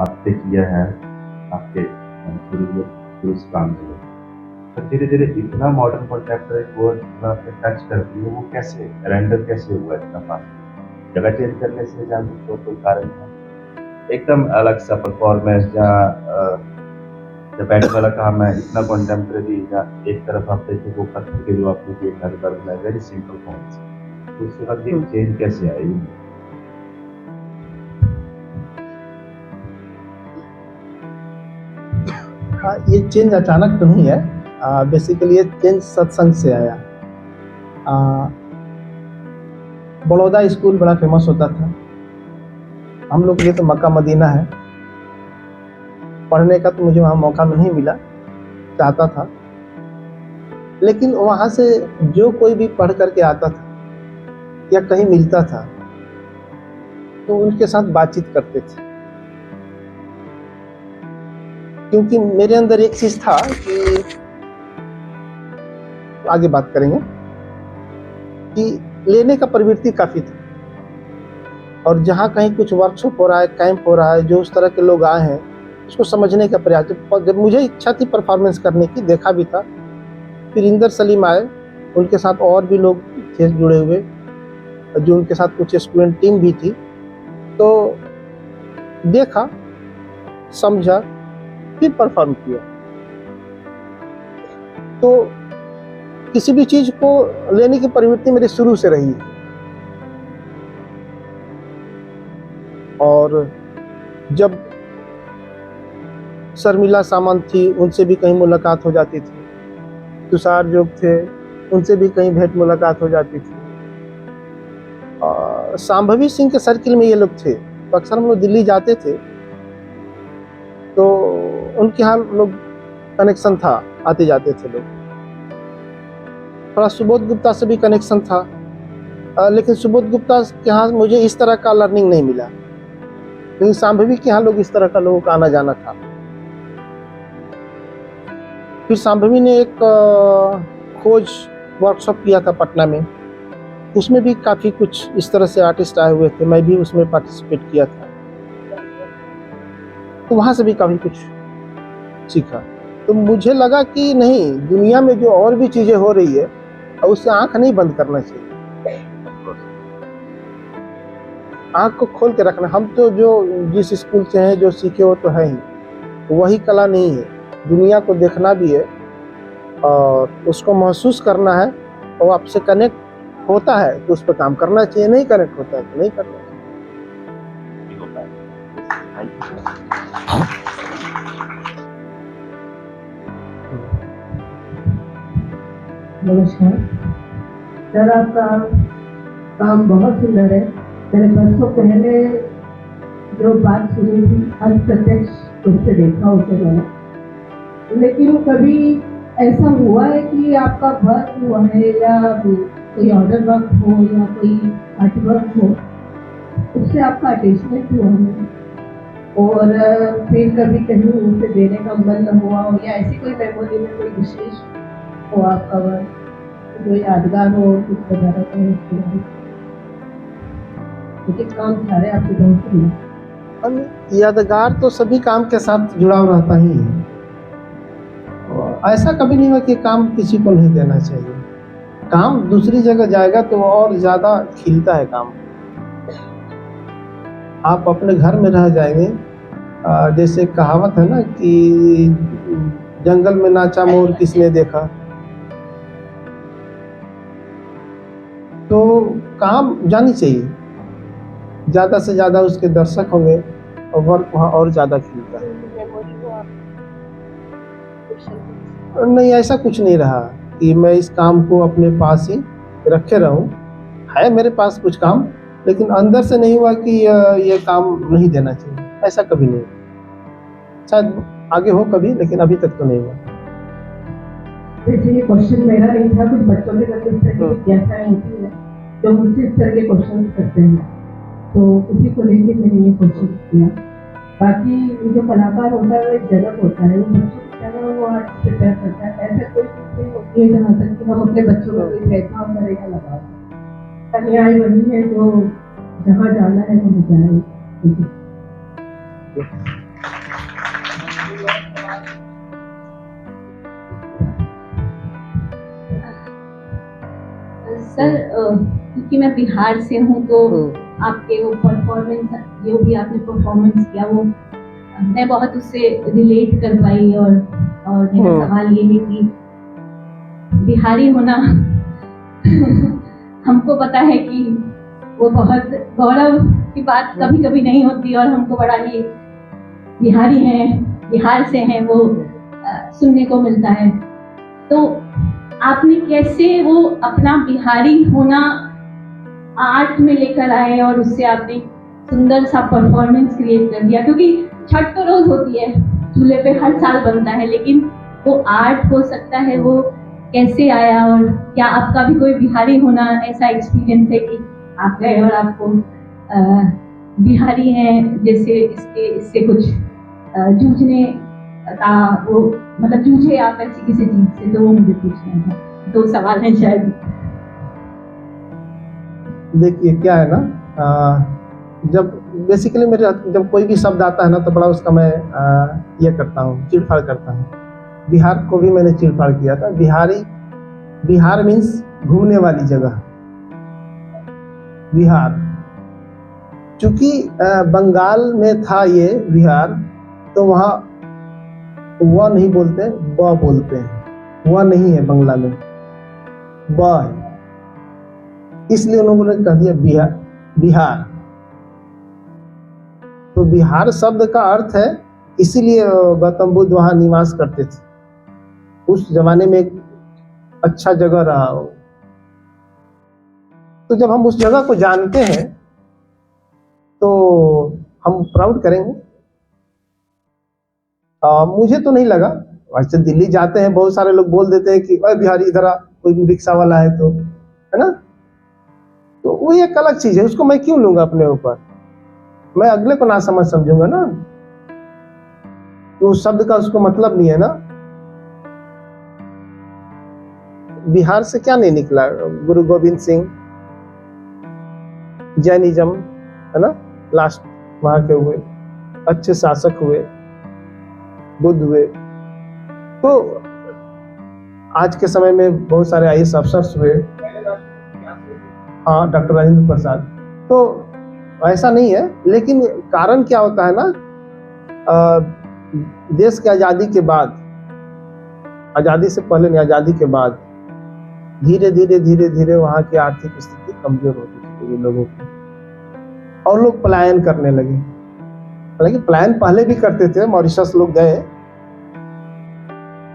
आपने किया है आपके शुरू से काम में, तो धीरे धीरे इतना मॉडर्न कंटेम्पररी वर्ड आपने टच कर दी है, वो कैसे रेंडर कैसे हुआ इतना फास्ट? जगह चेंज करने से जान तो कोई कारण है? एकदम अलग सा परफॉर्मेंस जहाँ जब बैठने वाला काम है इतना कंटेम्पररी, जहाँ एक तरफ आप देखिए वो पत्थर के जो आपने किए घर पर बनाए वेरी सिंपल फॉर्म्स, तो उसके बाद ये चेंज कैसे आई? ये चेंज अचानक तो नहीं है, बेसिकली ये चेंज सत्संग से आया। बड़ौदा स्कूल बड़ा फेमस होता था, हम लोग के लिए तो मक्का मदीना है। पढ़ने का तो मुझे वहाँ मौका नहीं मिला, चाहता था, लेकिन वहाँ से जो कोई भी पढ़ करके आता था या कहीं मिलता था तो उनके साथ बातचीत करते थे। क्योंकि मेरे अंदर एक चीज था कि आगे बात करेंगे कि लेने का प्रवृत्ति काफी था, और जहाँ कहीं कुछ वर्कशॉप हो रहा है, कैंप हो रहा है, जो उस तरह के लोग आए हैं उसको समझने का प्रयास। जब मुझे इच्छा थी परफॉर्मेंस करने की, देखा भी था। फिर इंदर सलीम आए, उनके साथ और भी लोग थे जुड़े हुए, जो उनके साथ कुछ स्टूडेंट टीम भी थी। तो देखा, समझा, फिर परफॉर्म किया। तो किसी भी चीज को लेने की प्रवृत्ति मेरी शुरू से रही। और जब शर्मिला सामंत थी, उनसे भी कहीं मुलाकात हो जाती थी। तुषार जोग थे, उनसे भी कहीं भेंट मुलाकात हो जाती थी। और सांभवी सिंह के सर्किल में ये लोग थे, तो अक्सर हम लोग दिल्ली जाते थे तो उनके यहाँ लोग कनेक्शन था, आते जाते थे लोग। थोड़ा सुबोध गुप्ता से भी कनेक्शन था, लेकिन सुबोध गुप्ता के यहाँ मुझे इस तरह का लर्निंग नहीं मिला, लेकिन सांभवी के यहाँ लोग इस तरह का लोगों का आना जाना था। फिर सांभवी ने एक खोज वर्कशॉप किया था पटना में, उसमें भी काफ़ी कुछ इस तरह से आर्टिस्ट आए हुए थे, मैं भी उसमें पार्टिसिपेट किया था। तो वहाँ से भी काफ़ी कुछ सीखा। तो मुझे लगा कि नहीं, दुनिया में जो और भी चीज़ें हो रही है और उससे आँख नहीं बंद करना चाहिए, आँख को खोल के रखना। हम तो जो जिस स्कूल से हैं, जो सीखे वो तो है ही, वही कला नहीं है, दुनिया को देखना भी है और उसको महसूस करना है। और आपसे कनेक्ट होता है तो उस पर काम करना चाहिए, नहीं कनेक्ट होता है तो नहीं करना चाहिए। नमस्कार सर, आपका काम बहुत सुंदर है। मैंने बरसों पहले जो बात सुनी थी, अप्रत्यक्ष रूप से देखा उसे मैंने, लेकिन कभी ऐसा हुआ है कि आपका वर्क हुआ है या कोई ऑर्डर वर्क हो या कोई आर्ट वर्क हो, उससे आपका अटैचमेंट हुआ है और फिर कभी कहीं उसे देने का मन न हुआ हो, या ऐसी कोई मेमोरी में कोई विशेष हो आपका वर्क जो यादगार हो, कुछ बता रहा था? क्योंकि काम सारे आपके बहुत ही यादगार तो सभी काम के साथ जुड़ाव रहता ही है। ऐसा कभी नहीं हुआ कि काम किसी को नहीं देना चाहिए। काम दूसरी जगह जाएगा तो और ज़्यादा खिलता है काम। आप अपने घर में रह जाएंगे, जैसे कहावत है ना कि जंगल में नाचा मोर किसने देखा, काम जानी चाहिए, ज़्यादा से ज़्यादा उसके दर्शक होंगे और वर्क वहाँ और ज़्यादा खिलता है। नहीं, ऐसा कुछ नहीं रहा कि मैं इस काम को अपने पास ही रखे रहूं। है मेरे पास कुछ काम, लेकिन अंदर से नहीं हुआ कि ये काम नहीं देना चाहिए, ऐसा कभी नहीं हुआ। शायद आगे हो कभी, लेकिन अभी तक तो नहीं हुआ। वैसे ये क्वेश्चन मेरा नहीं था, कुछ बच्चों के अंदर इस तरह की जिज्ञासाएं होती है जो मुझसे इस तरह के क्वेश्चन करते हैं, तो उसी को लेकर मैंने ये क्वेश्चन किया। बाकी जो कलाकार होता है वो एक जगत होता है, वो बच्चों की तरह वो आर्ट प्रिपेयर करता है। ऐसा कोई चीज नहीं होती है जहाँ तक कि हम अपने बच्चों को कोई भेदभाव करेगा लगा। कन्याएं वही है जो जहाँ जाना है वहाँ जाए। सर, क्योंकि मैं बिहार से हूँ तो आपके वो परफॉर्मेंस, जो भी आपने परफॉर्मेंस किया, वो मैं बहुत उससे रिलेट कर पाई। और मेरा सवाल ये है कि बिहारी होना हमको पता है कि वो बहुत गौरव की बात कभी कभी नहीं होती, और हमको बड़ा ही बिहारी हैं, बिहार से हैं, वो सुनने को मिलता है। तो आपने कैसे वो अपना बिहारी होना आर्ट में लेकर आए और उससे आपने सुंदर सा परफॉर्मेंस क्रिएट कर दिया? क्योंकि छठ तो रोज होती है, चूल्हे पे हर साल बनता है, लेकिन वो आर्ट हो सकता है, वो कैसे आया? और क्या आपका भी कोई बिहारी होना ऐसा एक्सपीरियंस है कि आप गए और आपको बिहारी हैं जैसे इससे कुछ जूझने का वो, मतलब जूझे आप ऐसी किसी चीज से? तो वो मुझे पूछना था। दो सवाल है शायद। देखिए क्या है ना, जब बेसिकली मेरे जब कोई भी शब्द आता है ना तो बड़ा उसका मैं ये करता हूँ, चिड़फाड़ करता हूँ। बिहार को भी मैंने चिड़फाड़ किया था। बिहार मीन्स घूमने वाली जगह। बिहार चूंकि बंगाल में था ये बिहार, तो वहाँ वह नहीं बोलते, ब बोलते हैं। वह नहीं है बंगला में, ब है, इसलिए उन लोगों ने कह दिया बिहार। तो बिहार शब्द का अर्थ है, इसीलिए गौतम बुद्ध वहां निवास करते थे। उस जमाने में एक अच्छा जगह रहा हो। तो जब हम उस जगह को जानते हैं तो हम प्राउड करेंगे। मुझे तो नहीं लगा। वैसे दिल्ली जाते हैं, बहुत सारे लोग बोल देते हैं कि अरे बिहारी इधर आ, कोई रिक्शा वाला है तो, है ना। तो वो एक अलग चीज है, उसको मैं क्यों लूंगा अपने ऊपर? मैं अगले को ना समझ समझूंगा ना, तो उस शब्द का उसको मतलब नहीं है ना। बिहार से क्या नहीं निकला? गुरु गोविंद सिंह, जैनिज्म, है ना, लास्ट वहां के हुए, अच्छे शासक हुए, बुद्ध हुए। तो आज के समय में बहुत सारे IAS अफसर हुए, हाँ, डॉक्टर राजेंद्र प्रसाद। तो ऐसा नहीं है, लेकिन कारण क्या होता है ना, देश की आज़ादी के बाद, आज़ादी से पहले नहीं, आज़ादी के बाद धीरे धीरे वहाँ की आर्थिक स्थिति कमजोर होती चली गई लोगों की, और लोग पलायन करने लगे। हालांकि पलायन पहले भी करते थे, मॉरिशस लोग गए,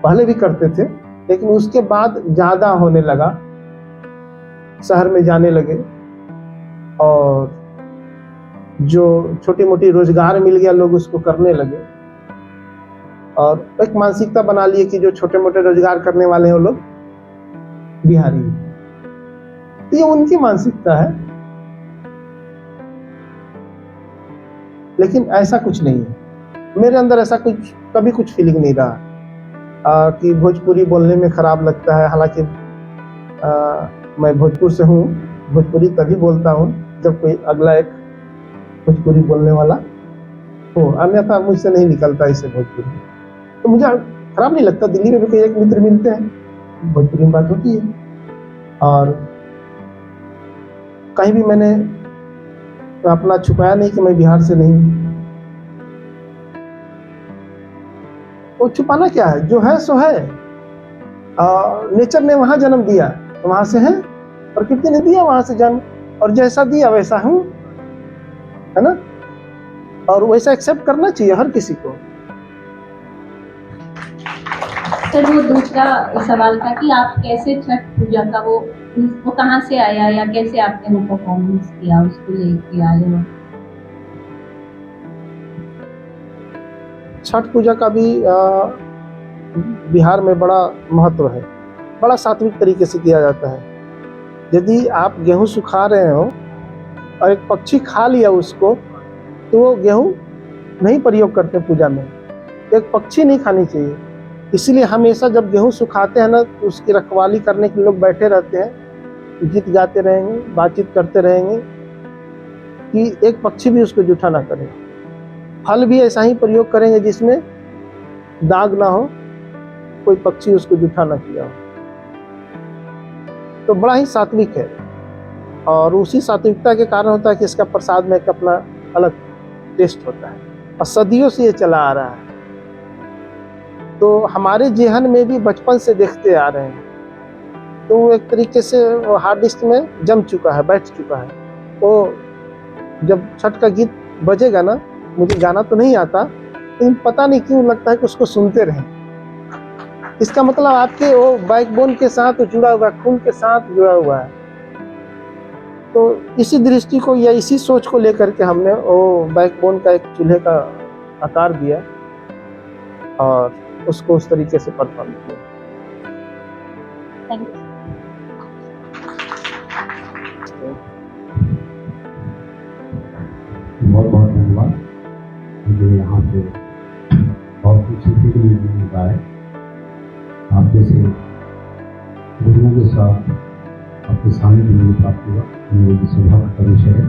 पहले भी करते थे, लेकिन उसके बाद ज्यादा होने लगा, शहर में जाने लगे, और जो छोटी मोटी रोजगार मिल गया लोग उसको करने लगे, और एक मानसिकता बना लिए कि जो छोटे मोटे रोजगार करने वाले हैं वो लोग बिहारी। तो ये उनकी मानसिकता है, लेकिन ऐसा कुछ नहीं है। मेरे अंदर ऐसा कुछ कभी कुछ फीलिंग नहीं रहा कि भोजपुरी बोलने में खराब लगता है। हालांकि मैं भोजपुर से हूँ, भोजपुरी तभी बोलता हूँ जब कोई अगला एक भोजपुरी बोलने वाला हो, अन्यथा मुझसे नहीं निकलता इसे भोजपुरी। तो मुझे खराब नहीं लगता। दिल्ली में भी कोई एक मित्र मिलते हैं, भोजपुरी में बात होती है, और कहीं भी मैंने अपना छुपाया नहीं कि मैं बिहार से नहीं हूँ। वो छुपाना क्या है, जो है सो है। नेचर ने वहां जन्म दिया तो वहां से है, प्रकृति ने दिया वहां से जन्म। और जैसा दिया वैसा हूँ, है ना। और वैसा एक्सेप्ट करना चाहिए हर किसी को। सर वो दूसरा सवाल था कि आप कैसे छठ पूजा का वो कहाँ से आया या कैसे आपने वो परफॉर्मेंस किया, उसको लेके आए हो? छठ पूजा का भी बिहार में बड़ा महत्व है, बड़ा सात्विक तरीके से किया जाता है। यदि आप गेहूं सुखा रहे हो और एक पक्षी खा लिया उसको, तो वो गेहूं नहीं प्रयोग करते पूजा में, एक पक्षी नहीं खानी चाहिए। इसीलिए हमेशा जब गेहूं सुखाते हैं ना, तो उसकी रखवाली करने के लोग बैठे रहते हैं, गीत गाते रहेंगे, बातचीत करते रहेंगे कि एक पक्षी भी उसको जूठा ना करे। फल भी ऐसा ही प्रयोग करेंगे जिसमें दाग ना हो, कोई पक्षी उसको जूठा ना किया हो। तो बड़ा ही सात्विक है, और उसी सात्विकता के कारण होता है कि इसका प्रसाद में एक अपना अलग टेस्ट होता है, और सदियों से ये चला आ रहा है। तो हमारे जेहन में भी बचपन से देखते आ रहे हैं, तो वो एक तरीके से वो हार्ड डिस्क में जम चुका है, बैठ चुका है। तो जब छठ का गीत बजेगा ना, मुझे गाना तो नहीं आता, लेकिन पता नहीं क्यों लगता है कि उसको सुनते रहें। इसका मतलब आपके वो बैकबोन के साथ जुड़ा हुआ, खून के साथ जुड़ा हुआ है। तो इसी दृष्टि को या इसी सोच को लेकर के हमने वो बैकबोन का एक चूल्हे का आकार दिया और उसको उस तरीके से परफॉर्म किया। Thank you. बहुत बहुत धन्यवाद। मुझे यहाँ से बहुत कुछ सीखने के लिए मिलता है। आप जैसे गुरुओं के साथ आपके सामने मुझे प्राप्त हुआ, मेरी सौभाग्य का विषय है।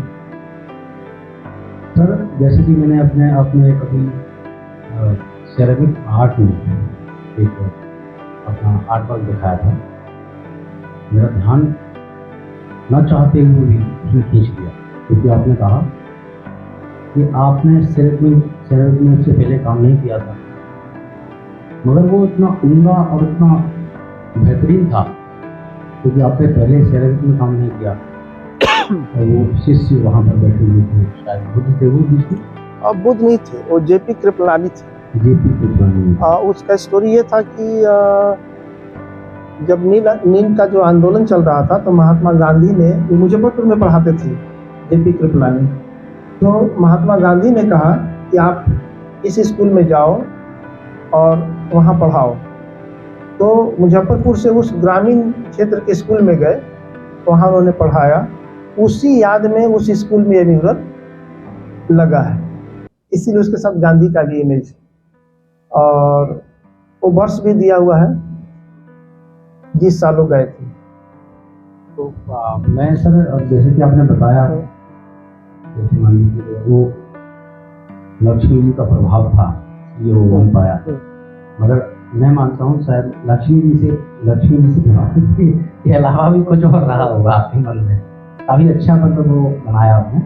सर, जैसे कि मैंने अपने कभी सेरेमिक आर्ट में एक अपना आर्ट वर्क दिखाया था, मेरा ध्यान न चाहते हुए भी उसने खींच लिया, क्योंकि आपने कहा कि आपने सेरेमिक से पहले काम नहीं किया था, मगर वो इतना उम्दा और इतना बेहतरीन था क्योंकि आपने पहले सेरेमिक में काम नहीं किया। और वो शिष्य वहाँ पर बैठे हुए थे, शायद बुद्ध थे वो बीच में। और बुद्ध नहीं थे, वो जेपी कृपलानी थे। जेपी कृपलानी। उसका स्टोरी ये था कि जब नील का जो आंदोलन चल रहा था, तो महात्मा गांधी ने, मुजफ्फरपुर में पढ़ाते थे जेपी कृपलानी, तो महात्मा गांधी ने कहा कि आप इस स्कूल में जाओ और वहाँ पढ़ाओ। तो मुजफ्फरपुर से उस ग्रामीण क्षेत्र के स्कूल में गए, वहाँ उन्होंने पढ़ाया। उसी याद में उस स्कूल में ये म्यूरल लगा है, इसीलिए उसके साथ गांधी का भी इमेज है। और वो वर्ष भी दिया हुआ है जिस साल वो गए थे। तो मैं सर, जैसे कि आपने बताया, जैसे मान लीजिए वो लक्ष्मी जी का प्रभाव था, ये वो बन पाया, मगर मैं मानता हूँ शायद लक्ष्मी जी से प्रभावित के अलावा भी कुछ और रहा होगा आपके मन में। काफी अच्छा मतलब वो बनाया आपने,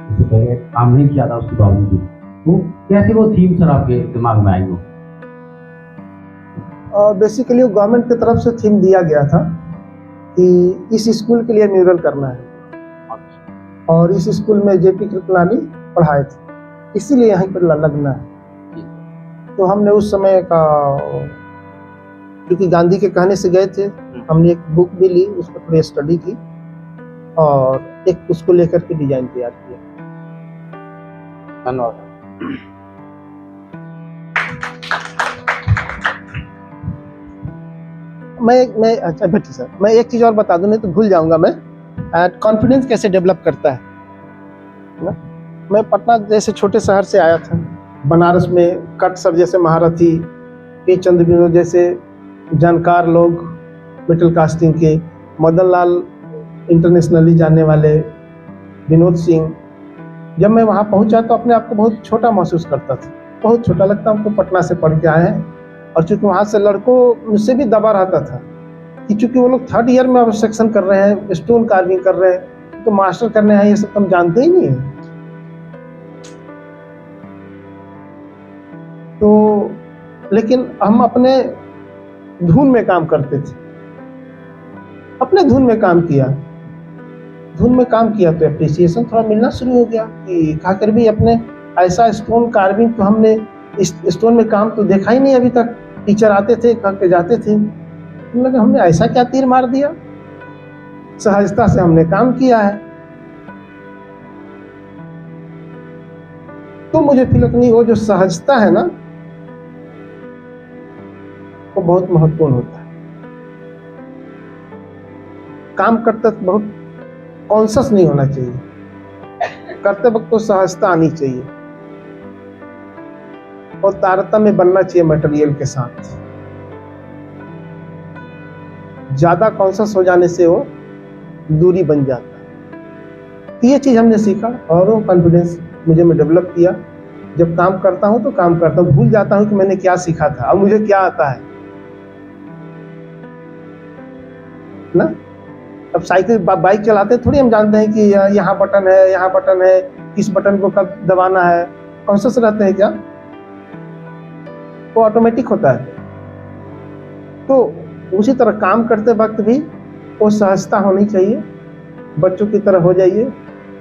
इससे पहले काम नहीं किया था उसके बावजूद। वो कैसे वो थीम सर आपके दिमाग में आई? वो बेसिकली गवर्नमेंट की तरफ से थीम दिया गया था कि इस स्कूल के लिए म्यूरल करना है, और इस स्कूल में जेपी कृपलानी पढ़ाए थे, इसीलिए यहीं पर लगना है। तो हमने उस समय का, क्योंकि गांधी के कहने से गए थे, हमने एक बुक भी ली, उस पर थोड़ी स्टडी की और एक उसको लेकर के डिजाइन तैयार किया। धन्यवाद। मैं अच्छा बैठिए सर, मैं एक चीज़ और बता दूं, नहीं तो भूल जाऊंगा मैं। कॉन्फिडेंस कैसे डेवलप करता है ना? मैं पटना जैसे छोटे शहर से आया था, बनारस में कट सर जैसे महारथी, पी चंद्र विनोद जैसे जानकार लोग मेटल कास्टिंग के, मदन लाल इंटरनेशनली जानने वाले, विनोद सिंह। जब मैं वहाँ पहुँचा तो अपने आप को बहुत छोटा महसूस करता था, बहुत छोटा लगता, हमको पटना से पढ़ के आए हैं। और चूंकि वहाँ से लड़कों मुझसे भी दबा रहता था कि चूंकि वो लोग 3rd ईयर में अब सेक्शन कर रहे हैं, स्टोन कार्विंग कर रहे हैं, तो मास्टर करने हैं, ये सब हम जानते ही नहीं है। तो लेकिन हम अपने धुन में काम करते थे, अपने धुन में काम किया। धुन में काम किया तो एप्रिसिएशन थोड़ा मिलना शुरू हो गया कि खाकर भी अपने ऐसा स्टोन कार्विंग तो हमने इस स्टोन में काम तो देखा ही नहीं अभी तक। टीचर आते थे करके जाते थे, लगा हमने ऐसा क्या तीर मार दिया, सहजता से हमने काम किया है। तो मुझे फील नहीं, वो जो सहजता है ना वो बहुत महत्वपूर्ण होता है। काम करते वक्त बहुत कॉन्शियस नहीं होना चाहिए, करते वक्त तो सहजता आनी चाहिए और तारतम्य बनना चाहिए मटेरियल के साथ। ज्यादा कॉन्शियस हो जाने से वो दूरी बन जाता है। तो ये चीज हमने सीखा और वो कॉन्फिडेंस मुझे मैं डेवलप किया। जब काम करता हूं तो काम करता हूं, भूल जाता हूं कि मैंने क्या सीखा था, अब मुझे क्या आता है ना। अब साइकिल बाइक चलाते थोड़ी हम जानते हैं कि यहाँ बटन है, यहाँ बटन है, किस बटन को कब दबाना है, कॉन्शियस रहते हैं क्या? वो ऑटोमेटिक होता है। तो उसी तरह काम करते वक्त भी वो सहजता होनी चाहिए। बच्चों की तरह हो जाइए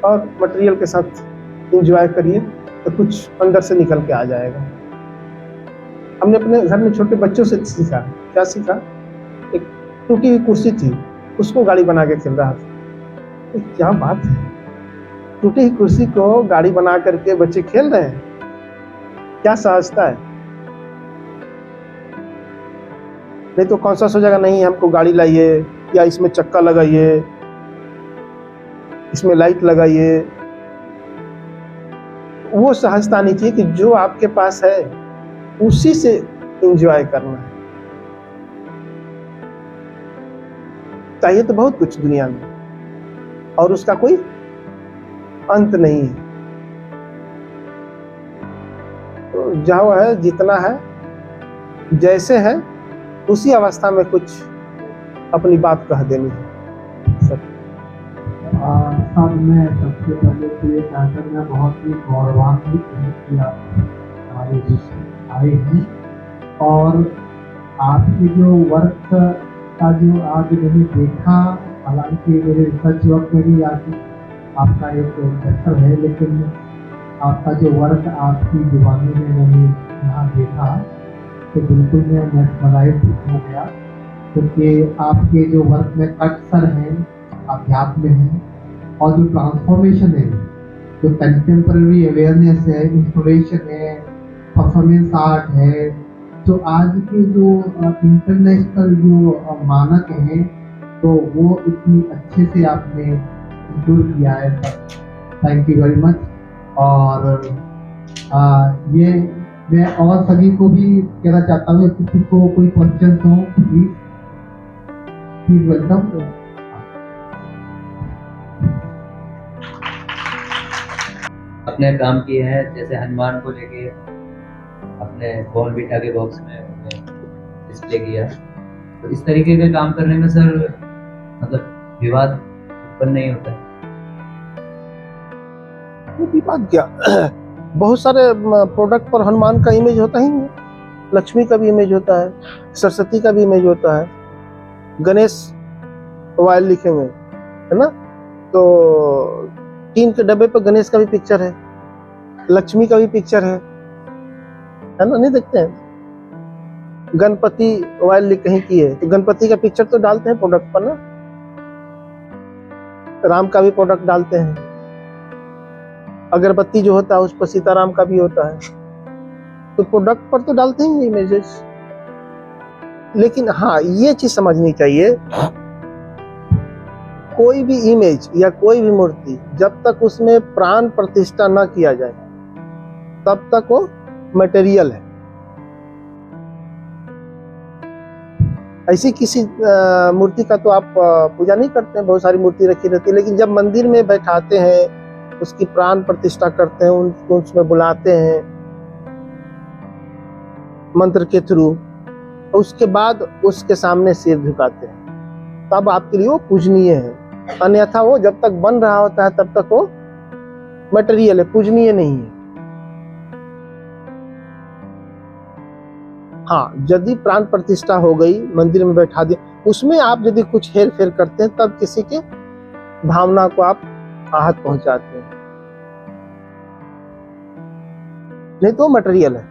और मटेरियल के साथ एंजॉय करिए तो कुछ अंदर से निकल के आ जाएगा। हमने अपने घर में छोटे बच्चों से सीखा। क्या सीखा? एक टूटी हुई कुर्सी थी, उसको गाड़ी बना के खेल रहा था। क्या बात है, टूटी हुई कुर्सी को गाड़ी बना करके बच्चे खेल रहे हैं, क्या सहजता है। नहीं तो कॉन्शियस हो जाएगा, नहीं हमको गाड़ी लाइए या इसमें चक्का लगाइए, इसमें लाइट लगाइए। वो सहजता आनी चाहिए कि जो आपके पास है उसी से एंजॉय करना है। चाहिए तो बहुत कुछ दुनिया में और उसका कोई अंत नहीं है। तो जहाँ है, जितना है, जैसे है उसी अवस्था में कुछ अपनी बात कह देनी है। सब साहब मैं सबसे पहले तो ये कहकर मैं बहुत ही गौरवान्वित हूँ कि आप हमारे बीच आए हैं और आपके जो वर्क का जो आज मैंने देखा, हालांकि मेरे रिसर्च वर्क में भी आज आपका एक चैप्टर है, लेकिन आपका जो वर्क आपकी जुबानी में मैंने यहाँ देखा तो बिल्कुल मैं मेस्मराइज हो गया, क्योंकि आपके जो वर्क में अक्सर हैं, अध्यात्म है और जो ट्रांसफॉर्मेशन है, जो कंटेम्पररी अवेयरनेस है, इंस्पिरेशन है, परफॉर्मेंस आर्ट है, जो आज के जो इंटरनेशनल जो मानक हैं, तो वो इतनी अच्छे से आपने इंक्लूड किया है। Thank you very much. और ये मैं और सभी को भी कहना चाहता हूँ, किसी को कोई क्वेश्चन हो प्लीज वेलकम। अपने काम किए हैं, जैसे हनुमान को लेके अपने बॉर्नविटा के बॉक्स में डिस्प्ले किया। तो इस तरीके के काम करने में सर मतलब विवाद उत्पन्न नहीं होता है? विवाद क्या, बहुत सारे प्रोडक्ट पर हनुमान का इमेज होता ही नहीं, लक्ष्मी का भी इमेज होता है, सरस्वती का भी इमेज होता है, गणेश ऑयल लिखेंगे है ना, तो टीन के डब्बे पर गणेश का भी पिक्चर है, लक्ष्मी का भी पिक्चर है ना, नहीं देखते हैं? गणपति ऑयल कहीं की है तो गणपति का पिक्चर तो डालते हैं प्रोडक्ट पर ना, राम का भी प्रोडक्ट डालते हैं, अगरबत्ती जो होता है उस पर सीताराम का भी होता है, तो प्रोडक्ट पर तो डालते हैं इमेजेस। लेकिन हाँ, ये चीज समझनी चाहिए, कोई भी इमेज या कोई भी मूर्ति जब तक उसमें प्राण प्रतिष्ठा ना किया जाए तब तक वो मटेरियल है। ऐसी किसी मूर्ति का तो आप पूजा नहीं करते हैं, बहुत सारी मूर्ति रखी रहती है, लेकिन जब मंदिर में बैठाते हैं, उसकी प्राण प्रतिष्ठा करते हैं, उनको उसमें बुलाते हैं मंत्र के थ्रू, उसके बाद उसके सामने सिर झुकाते हैं, तब आपके लिए वो पूजनीय है। अन्यथा वो जब तक बन रहा होता है तब तक वो मटेरियल है, पूजनीय नहीं है। हाँ, यदि प्राण प्रतिष्ठा हो गई, मंदिर में बैठा दिया, उसमें आप यदि कुछ हेर फेर करते हैं तब किसी के भावना को आप आहत पहुंचाते हैं, नहीं तो मटेरियल है।